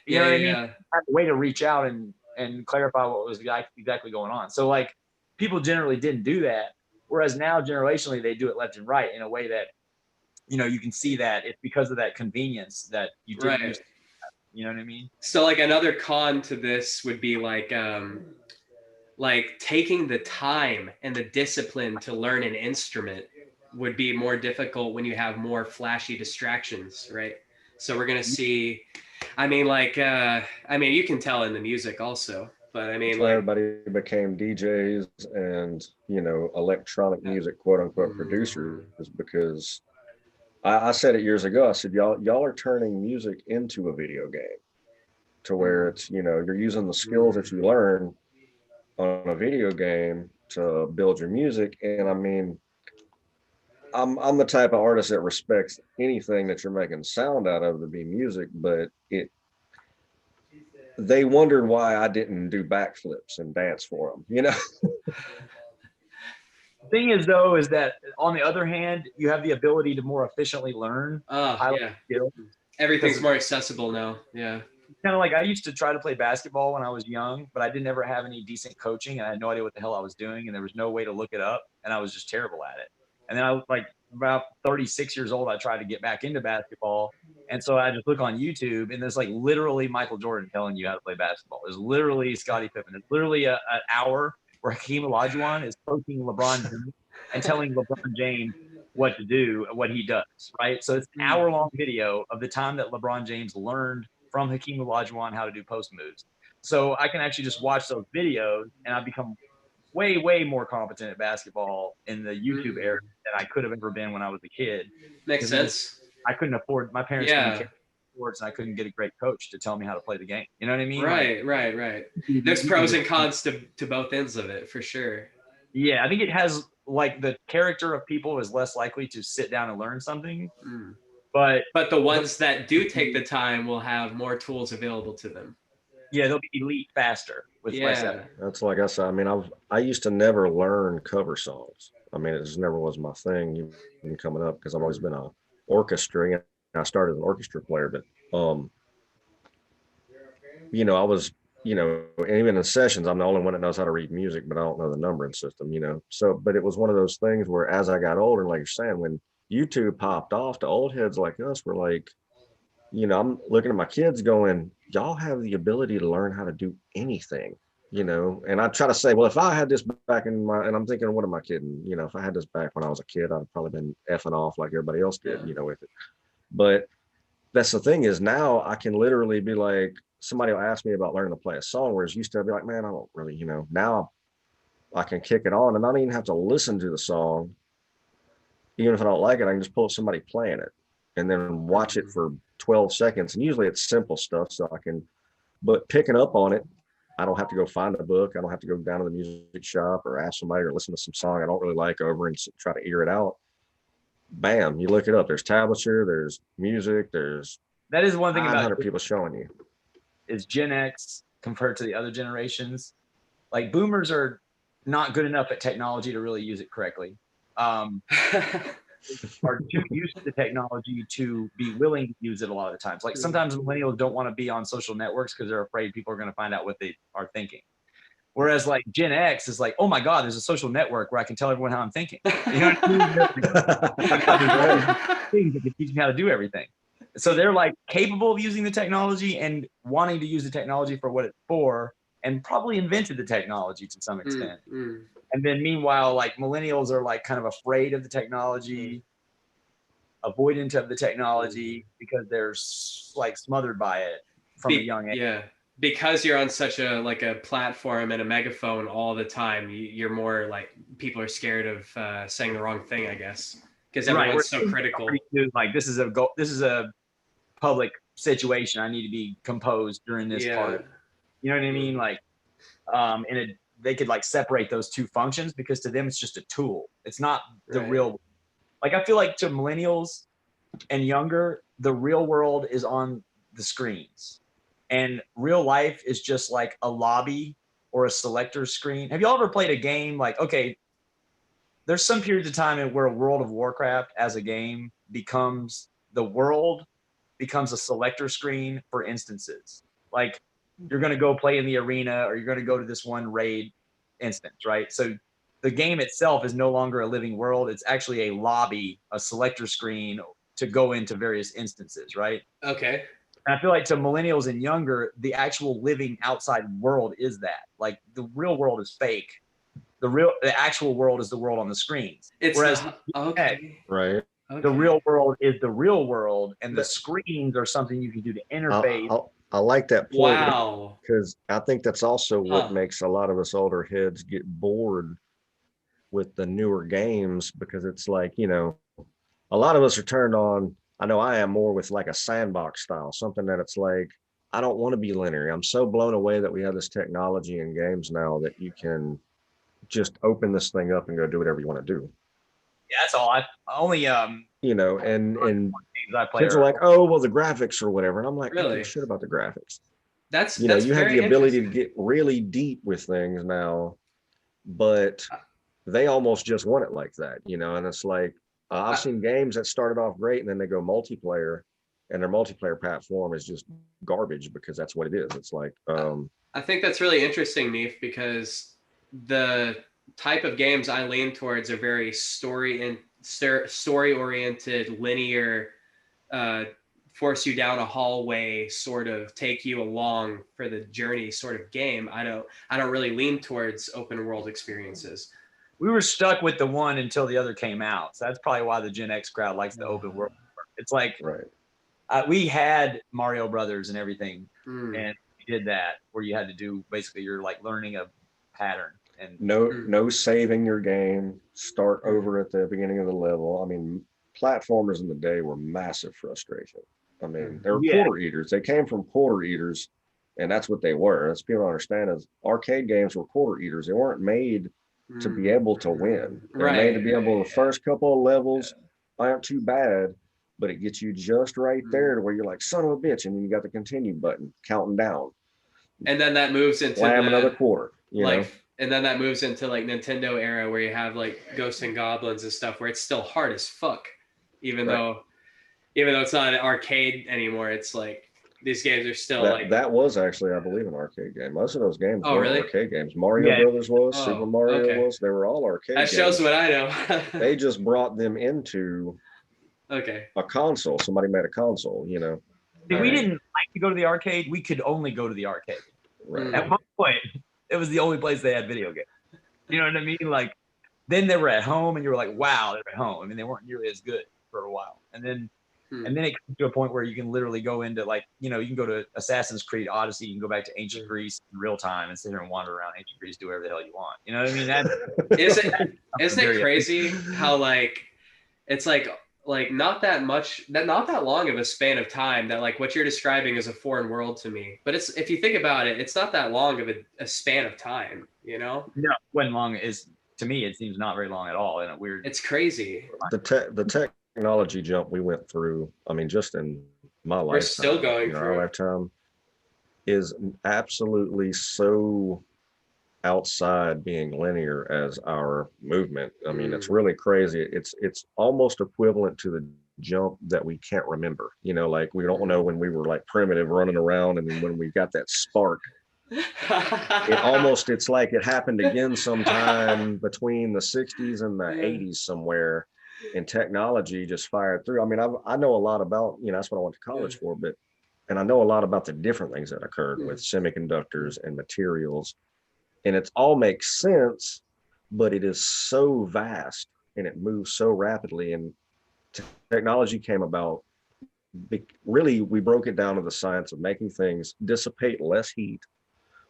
You know what I mean? I had a way to reach out and clarify what was exactly going on. So like people generally didn't do that. Whereas now generationally, they do it left and right in a way that, you know, you can see that it's because of that convenience that you didn't use. You know what I mean? So like another con to this would be like taking the time and the discipline to learn an instrument would be more difficult when you have more flashy distractions, right? So we're going to see, I mean, you can tell in the music also, but I mean, like everybody became DJs and, you know, electronic music, quote unquote, producers, because I said it years ago. I said, y'all are turning music into a video game to where it's, you know, you're using the skills that you learn on a video game to build your music. And I mean, I'm the type of artist that respects anything that you're making sound out of to be music, but they wondered why I didn't do backflips and dance for them, you know? The thing is, though, is that on the other hand, you have the ability to more efficiently learn. Skills. Everything's more accessible now. Yeah. Kind of like I used to try to play basketball when I was young, but I didn't ever have any decent coaching and I had no idea what the hell I was doing. And there was no way to look it up. And I was just terrible at it. And then I was like about 36 years old, I tried to get back into basketball. And so I just look on YouTube and there's like literally Michael Jordan telling you how to play basketball. There's literally Scottie Pippen. There's literally an hour where Hakeem Olajuwon is coaching LeBron James and telling LeBron James what to do and what he does, right? So it's an hour-long video of the time that LeBron James learned from Hakeem Olajuwon how to do post moves. So I can actually just watch those videos and I become way, way more competent at basketball in the YouTube era than I could have ever been when I was a kid. Makes sense. I couldn't afford, my parents couldn't care sports, and I couldn't get a great coach to tell me how to play the game. You know what I mean? Right. There's pros and cons to both ends of it, for sure. Yeah, I think it has, like, the character of people is less likely to sit down and learn something. But the ones that do take the time will have more tools available to them. Yeah, they'll be elite faster with less effort. That's like I said. I mean, I used to never learn cover songs. I mean, it just never was my thing even coming up because I've always been a orchestra. And I started as an orchestra player, but you know, I was, you know, even in sessions, I'm the only one that knows how to read music, but I don't know the numbering system, you know. So, but it was one of those things where as I got older, like you're saying, when YouTube popped off, the old heads like us were like, you know, I'm looking at my kids going, y'all have the ability to learn how to do anything, you know. And I try to say, well, if I had this back in my, and I'm thinking, what am I kidding? You know, if I had this back when I was a kid, I'd probably been effing off like everybody else did, you know, with it. But that's the thing is now I can literally be like, somebody will ask me about learning to play a song, whereas used to I'd be like, man, I don't really, you know, now I can kick it on and I don't even have to listen to the song. Even if I don't like it, I can just pull up somebody playing it and then watch it for 12 seconds. And usually it's simple stuff. So I can, but picking up on it, I don't have to go find a book. I don't have to go down to the music shop or ask somebody or listen to some song I don't really like over and try to ear it out. Bam, you look it up. There's tablature, there's music, there's that is one thing about 100 people showing you. Is Gen X compared to the other generations Like boomers are not good enough at technology to really use it correctly. Are too used to the technology to be willing to use it a lot of the times. Like sometimes millennials don't want to be on social networks because they're afraid people are going to find out what they are thinking. Whereas like Gen X is like, oh my God, there's a social network where I can tell everyone how I'm thinking. You know what I mean? Things that can teach me how to do everything. So they're like capable of using the technology and wanting to use the technology for what it's for, and probably invented the technology to some extent. And then meanwhile, like millennials are like kind of afraid of the technology, avoidant of the technology because they're like smothered by it from a young age. Yeah, because you're on such a like a platform and a megaphone all the time, you're more like people are scared of saying the wrong thing, I guess, because everyone's so critical. Like this is a public situation. I need to be composed during this part. You know what I mean? Like, and they could like separate those two functions because to them it's just a tool. It's not the real. Like I feel like to millennials and younger, the real world is on the screens, and real life is just like a lobby or a selector screen. Have y'all ever played a game like, okay, there's some periods of time where World of Warcraft as a game becomes the world becomes a selector screen for instances. Like you're going to go play in the arena or you're going to go to this one raid instance, right? So the game itself is no longer a living world. It's actually a lobby, a selector screen to go into various instances, right? Okay. And I feel like to millennials and younger, the actual living outside world is that. Like the real world is fake. The actual world is the world on the screens. Whereas okay. Right. Okay. The real world is the real world, and the screens are something you can do to interface. I like that point. Wow. Because I think that's also what makes a lot of us older heads get bored with the newer games, because it's like, you know, a lot of us are turned on. I know I am more with like a sandbox style, something that it's like, I don't want to be linear. I'm so blown away that we have this technology in games now that you can just open this thing up and go do whatever you want to do. Yeah, that's all. I only you know, and kids are like, oh well, the graphics or whatever, and I'm like, really? I don't give a shit about the graphics. That's you have the ability to get really deep with things now, but they almost just want it like that, you know. And it's like I've seen games that started off great and then they go multiplayer, and their multiplayer platform is just garbage because that's what it is. It's like I think that's really interesting, Neif, because the type of games I lean towards are very story oriented, linear, force you down a hallway, sort of take you along for the journey sort of game. I don't really lean towards open world experiences. We were stuck with the one until the other came out. So that's probably why the Gen X crowd likes the open world. It's like, we had Mario Brothers and everything, and we did that where you had to do basically you're like learning a pattern. And no saving your game, start over at the beginning of the level. I mean, platformers in the day were massive frustration. I mean, they were quarter eaters. They came from quarter eaters, and that's what they were. That's people don't understand is arcade games were quarter eaters. They weren't made to be able to win. They're made to be able to, the first couple of levels aren't too bad, but it gets you just right there to where you're like, son of a bitch, and then you got the continue button counting down. And then that moves into another quarter, you know? And then that moves into like Nintendo era where you have like Ghosts and Goblins and stuff where it's still hard as fuck, even though it's not an arcade anymore. It's like these games are still that was actually, I believe, an arcade game. Most of those games were arcade games. Mario Brothers was, Super Mario was. They were all arcade games. That shows what I know. They just brought them into a console. Somebody made a console, you know. We didn't like to go to the arcade. We could only go to the arcade. Right. At one point, it was the only place they had video games. You know what I mean? Like, then they were at home, and you were like, "Wow, they're at home." I mean, they weren't nearly as good for a while, and then it comes to a point where you can literally go into like, you know, you can go to Assassin's Creed Odyssey, you can go back to ancient Greece in real time and sit here and wander around ancient Greece, do whatever the hell you want. You know what I mean? Isn't it crazy how like it's like not that long of a span of time that like what you're describing is a foreign world to me. But it's, if you think about it, it's not that long of a span of time, you know? No, when long is, to me, it seems not very long at all. And it's crazy. The technology jump we went through, I mean, just in my lifetime, we're still going through our lifetime, is absolutely so outside being linear as our movement. I mean, it's really crazy. It's almost equivalent to the jump that we can't remember. You know, like we don't know when we were like primitive running around, and then when we got that spark, it's like it happened again sometime between the 60s and the 80s somewhere, and technology just fired through. I mean, I know a lot about, you know, that's what I went to college for, but and I know a lot about the different things that occurred with semiconductors and materials, and it all makes sense, but it is so vast and it moves so rapidly, and technology came about. Really, we broke it down to the science of making things dissipate less heat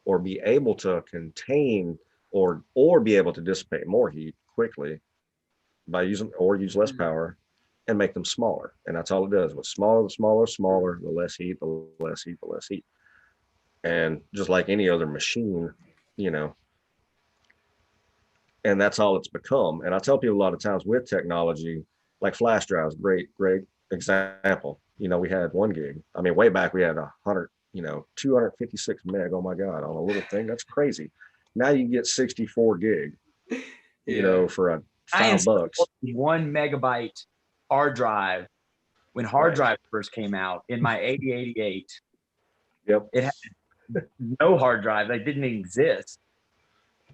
or be able to contain or be able to dissipate more heat quickly by using or use less power and make them smaller. And that's all it does. With smaller, the less heat, the less heat, the less heat. And just like any other machine, you know, and that's all it's become. And I tell people a lot of times with technology, like flash drives, great example. You know, we had 1 gig. I mean, way back we had 100, 256 meg. Oh my God, on a little thing. That's crazy. Now you get 64 gig, for a $5. 1 megabyte hard drive when hard drive first came out in my 8088. Yep. It had no hard drive. They didn't exist.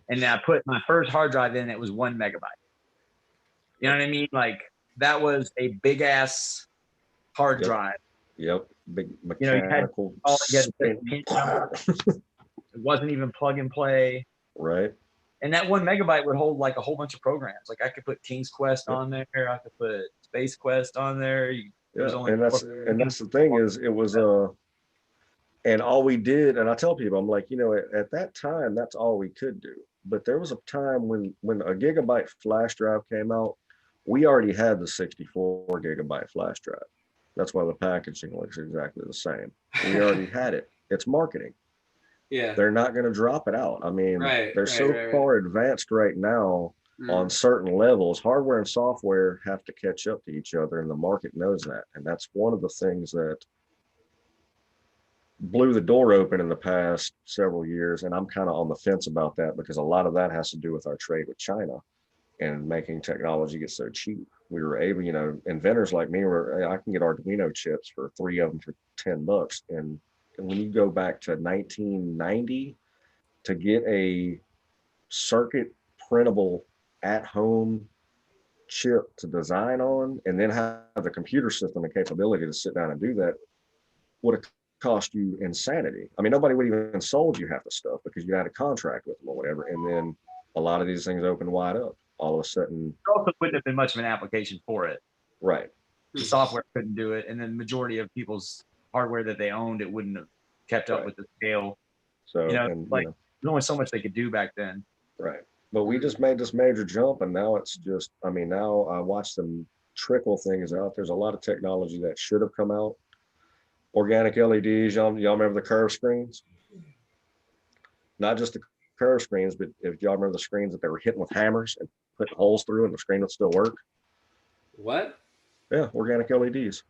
And then I put my first hard drive in, it was 1 megabyte. You know what I mean? Like that was a big ass hard drive. Yep. Big mechanical. It wasn't even plug and play. Right. And that 1 megabyte would hold like a whole bunch of programs. Like I could put King's Quest on there. I could put Space Quest on there. And that's the thing is it was and all we did, and I tell people, I'm like, at that time, that's all we could do. But there was a time when a gigabyte flash drive came out, we already had the 64 gigabyte flash drive. That's why the packaging looks exactly the same. We already had it. It's marketing. Yeah. They're not going to drop it out. I mean, they're so far advanced right now on certain levels. Hardware and software have to catch up to each other, and the market knows that. And that's one of the things that blew the door open in the past several years. And I'm kind of on the fence about that because a lot of that has to do with our trade with China and making technology get so cheap. We were able, inventors like me I can get Arduino chips for 3 of them for $10. And when you go back to 1990 to get a circuit printable at home chip to design on, and then have the computer system and capability to sit down and do that, would have cost you insanity. I mean, nobody would even sold you half the stuff because you had a contract with them or whatever. And then a lot of these things open wide up. All of a sudden, there also wouldn't have been much of an application for it. Right. The software couldn't do it, and then the majority of people's hardware that they owned, it wouldn't have kept up with the scale. So there's only so much they could do back then. Right. But we just made this major jump, and now it's just, now I watch them trickle things out. There's a lot of technology that should have come out. Organic LEDs, y'all remember the curve screens? Not just the curve screens, but if y'all remember the screens that they were hitting with hammers and putting holes through and the screen would still work. What? Yeah, organic LEDs.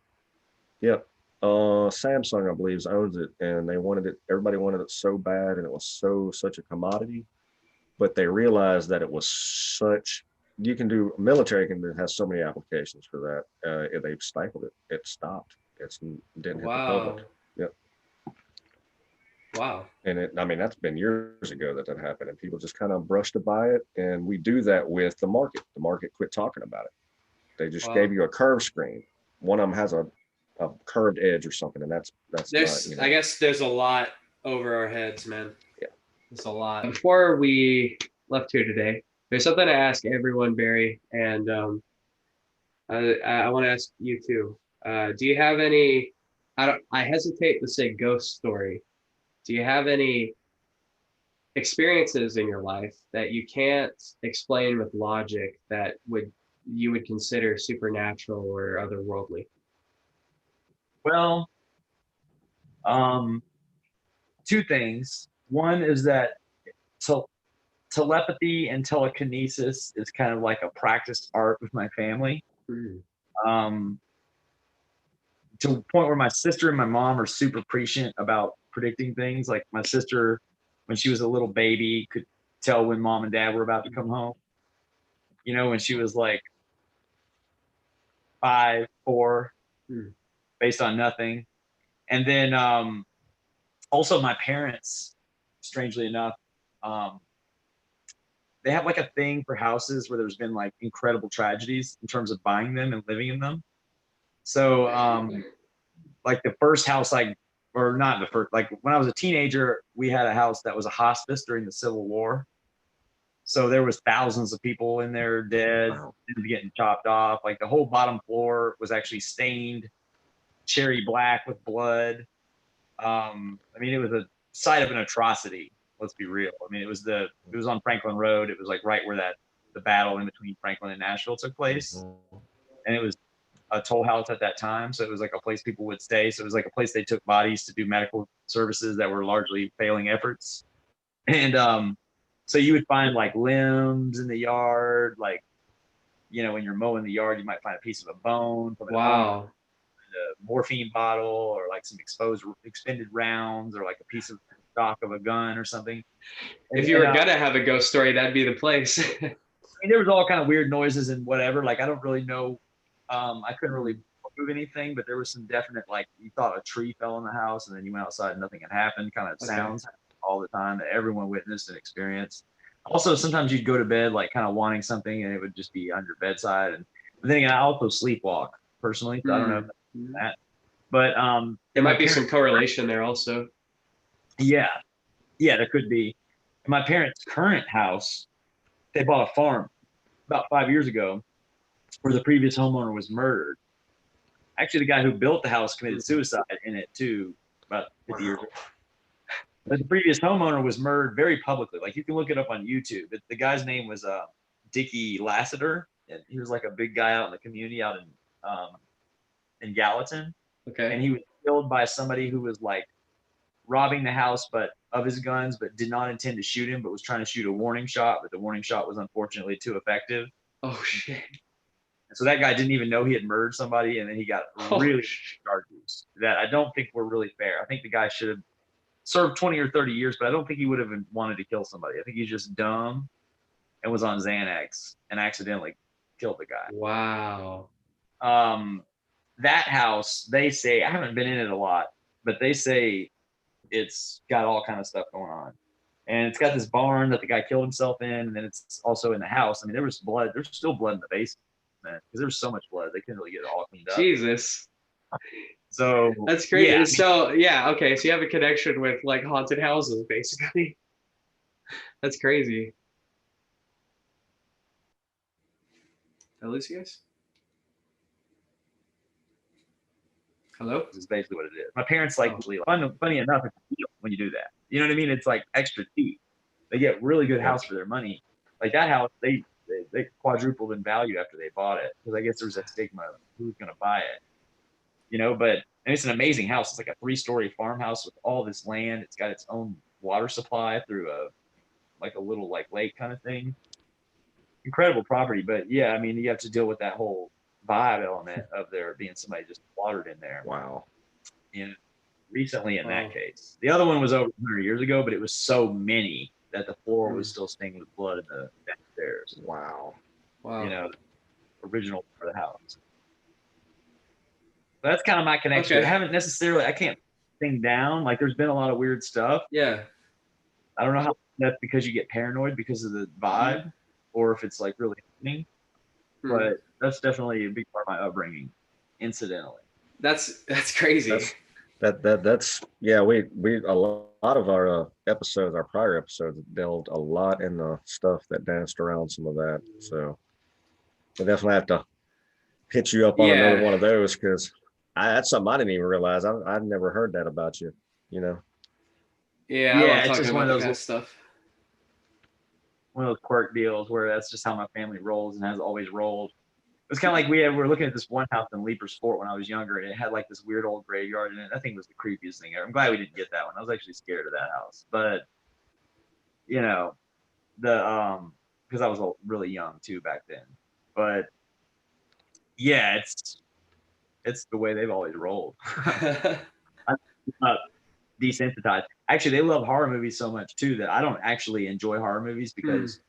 Yep. Samsung, I believe, owns it, and they wanted it. Everybody wanted it so bad, and it was such a commodity. But they realized that it was military has so many applications for that. They've stifled it. It stopped. Didn't hit the public. Yep. Wow. And that's been years ago that happened, and people just kind of brushed by it. And we do that with the market. The market quit talking about it. They just gave you a curved screen. One of them has a curved edge or something, and that's not, I guess there's a lot over our heads, man. Yeah. It's a lot. Before we left here today, there's something to ask everyone, Barry, and I want to ask you too. Do you have any? I hesitate to say ghost story. Do you have any experiences in your life that you can't explain with logic that you would consider supernatural or otherworldly? Well, 2 things. One is that telepathy and telekinesis is kind of like a practiced art with my family. To the point where my sister and my mom are super prescient about predicting things. Like my sister, when she was a little baby, could tell when mom and dad were about to come home. You know, when she was like 5, 4, based on nothing. And then also my parents, strangely enough, they have like a thing for houses where there's been like incredible tragedies in terms of buying them and living in them. So like the first house or not the first, like when I was a teenager, we had a house that was a hospice during the Civil War. So there was thousands of people in there dead, getting chopped off. Like the whole bottom floor was actually stained cherry black with blood. I mean, it was a site of an atrocity. Let's be real. I mean, it was on Franklin Road. It was like right where the battle in between Franklin and Nashville took place. And it was a toll house at that time. So it was like a place people would stay. So it was like a place they took bodies to do medical services that were largely failing efforts. And so you would find like limbs in the yard, like, you know, when you're mowing the yard, you might find a piece of a bone from a morphine bottle, or like some expended rounds, or like a piece of stock of a gun or something. If you were gonna have a ghost story, that'd be the place. I mean, there was all kind of weird noises and whatever. Like, I don't really know. I couldn't really prove anything, but there was some definite, like, you thought a tree fell in the house and then you went outside and nothing had happened, kind of sounds all the time that everyone witnessed and experienced. Also, sometimes you'd go to bed like kind of wanting something and it would just be on your bedside. But then again, I also sleepwalk personally, so I don't know if that's that. But there might be some correlation there also. Yeah, there could be. In my parents' current house, they bought a farm about 5 years ago where the previous homeowner was murdered. Actually, the guy who built the house committed suicide in it too, about 50 years ago. But the previous homeowner was murdered very publicly. Like, you can look it up on YouTube. The guy's name was Dickie Lassiter, and he was like a big guy out in the community out in Gallatin. Okay. And he was killed by somebody who was like robbing the house of his guns, but did not intend to shoot him, but was trying to shoot a warning shot, but the warning shot was unfortunately too effective. Oh shit. And so that guy didn't even know he had murdered somebody, and then he got really charges that I don't think were really fair. I think the guy should have served 20 or 30 years, but I don't think he would have wanted to kill somebody. I think he's just dumb and was on Xanax and accidentally killed the guy. Wow. That house, they say, I haven't been in it a lot, but they say it's got all kind of stuff going on. And it's got this barn that the guy killed himself in, and then it's also in the house. I mean, there was blood. There's still blood in the basement because there was so much blood. They couldn't really get it all cleaned up. Jesus. So that's crazy. Yeah. So yeah, okay. So you have a connection with like haunted houses, basically. That's crazy. Did I lose you guys? Hello? This is basically what it is. My parents funny enough, when you do that. You know what I mean? It's like extra cheap. They get really good house for their money. Like that house, they quadrupled in value after they bought it, because I guess there's that stigma of who's going to buy it. You know, and it's an amazing house. It's like a 3-story farmhouse with all this land. It's got its own water supply through a little like lake kind of thing. Incredible property, but yeah, I mean, you have to deal with that whole vibe element of there being somebody just slaughtered in there. Wow. And recently in that case. The other one was over 100 years ago, but it was so many that the floor was still stained with blood in the downstairs. Wow. You know, original for the house. So that's kind of my connection. Okay. I can't thing down. Like, there's been a lot of weird stuff. Yeah. I don't know how that's because you get paranoid because of the vibe, or if it's like really happening. But that's definitely a big part of my upbringing, incidentally. That's crazy. That's yeah. We a lot of our episodes, our prior episodes, delved a lot in the stuff that danced around some of that. So we definitely have to hit you up on another one of those, because that's something I didn't even realize. I'd never heard that about you. You know. Yeah, I love talking just about that stuff. One of those quirk deals where that's just how my family rolls and has always rolled. It was kind of like we were looking at this one house in Leaper Sport when I was younger, and it had like this weird old graveyard in it. I think it was the creepiest thing ever. I'm glad we didn't get that one. I was actually scared of that house, but you know, because I was really young too back then. But yeah, it's the way they've always rolled. desensitized. Actually, they love horror movies so much too that I don't actually enjoy horror movies because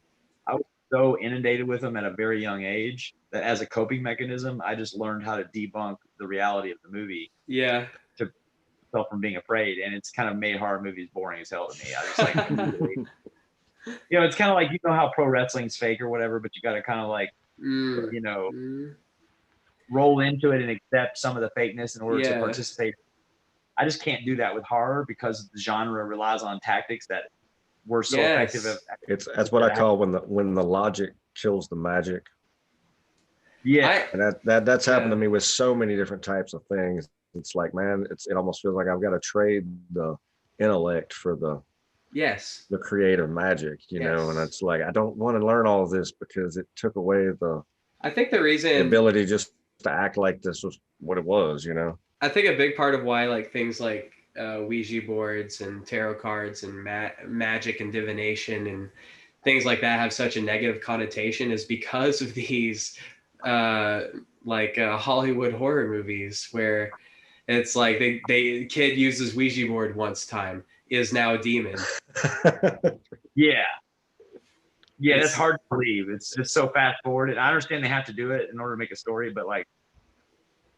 I was so inundated with them at a very young age that as a coping mechanism, I just learned how to debunk the reality of the movie. Yeah. To myself from being afraid, and it's kind of made horror movies boring as hell to me. I just like immediately. You know, it's kind of like, you know how pro wrestling's fake or whatever, but you got to kind of like, you know, roll into it and accept some of the fakeness in order to participate. I just can't do that with horror because the genre relies on tactics that were so effective. That's what I call when the logic kills the magic. Yeah, and that's happened to me with so many different types of things. It's like, man, it almost feels like I've got to trade the intellect for the creative magic, you know. And it's like, I don't want to learn all of this because it took away I think the ability just to act like this was what it was, you know. I think a big part of why like things like Ouija boards and tarot cards and magic and divination and things like that have such a negative connotation is because of these Hollywood horror movies where it's like the kid uses Ouija board once time is now a demon. Yeah, that's hard to believe. It's just so fast forward. And I understand they have to do it in order to make a story, but like,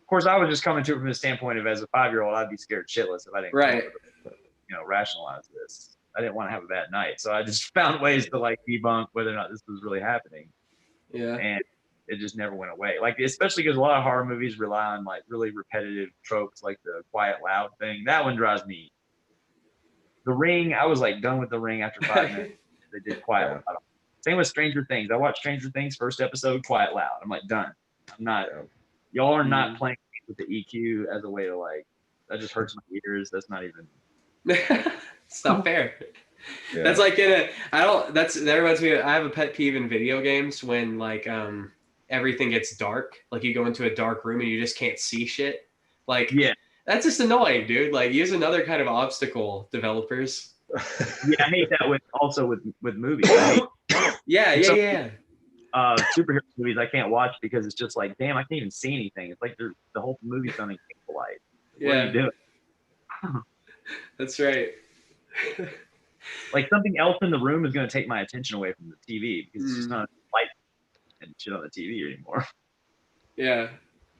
of course, I was just coming to it from the standpoint of, as a 5-year-old, I'd be scared shitless if I didn't rationalize this. I didn't want to have a bad night, so I just found ways to like debunk whether or not this was really happening. Yeah, and it just never went away. Like, especially because a lot of horror movies rely on like really repetitive tropes, like the quiet loud thing. That one drives me. The Ring, I was like done with The Ring after 5 minutes. They did quiet loud. Same with Stranger Things. I watched Stranger Things first episode, quiet loud. I'm like, done. I'm not. Y'all are not playing with the EQ as a way to like. That just hurts my ears. That's not even. It's not fair. Yeah. That's like that reminds me of, I have a pet peeve in video games when like everything gets dark. Like you go into a dark room and you just can't see shit. Like that's just annoying, dude. Like use another kind of obstacle, developers. Yeah, I hate that with movies. Superhero movies I can't watch because it's just like, damn, I can't even see anything. It's like the whole movie's done in light. What are you doing? That's right. Like something else in the room is going to take my attention away from the TV because it's just not light and shit on the TV anymore. Yeah,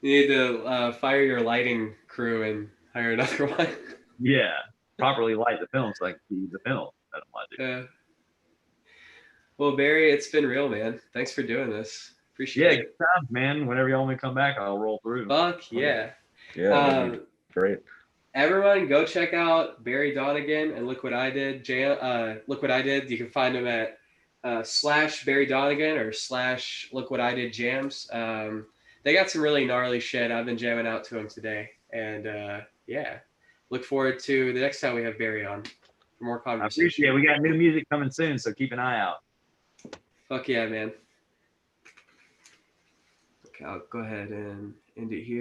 you need to fire your lighting crew and hire another one. Yeah, properly light the film so I can see the film that I'm watching. Yeah. Well, Barry, it's been real, man. Thanks for doing this. Appreciate it. Yeah, good times, man. Whenever y'all want me to come back, I'll roll through. Fuck yeah. Yeah, great. Everyone, go check out Barry Donegan and Look What I Did. Look What I Did. You can find him at /Barry Donegan or /Look What I Did Jams. They got some really gnarly shit. I've been jamming out to them today, and look forward to the next time we have Barry on for more conversation. I appreciate it. We got new music coming soon, so keep an eye out. Fuck yeah, man. Okay, I'll go ahead and end it here.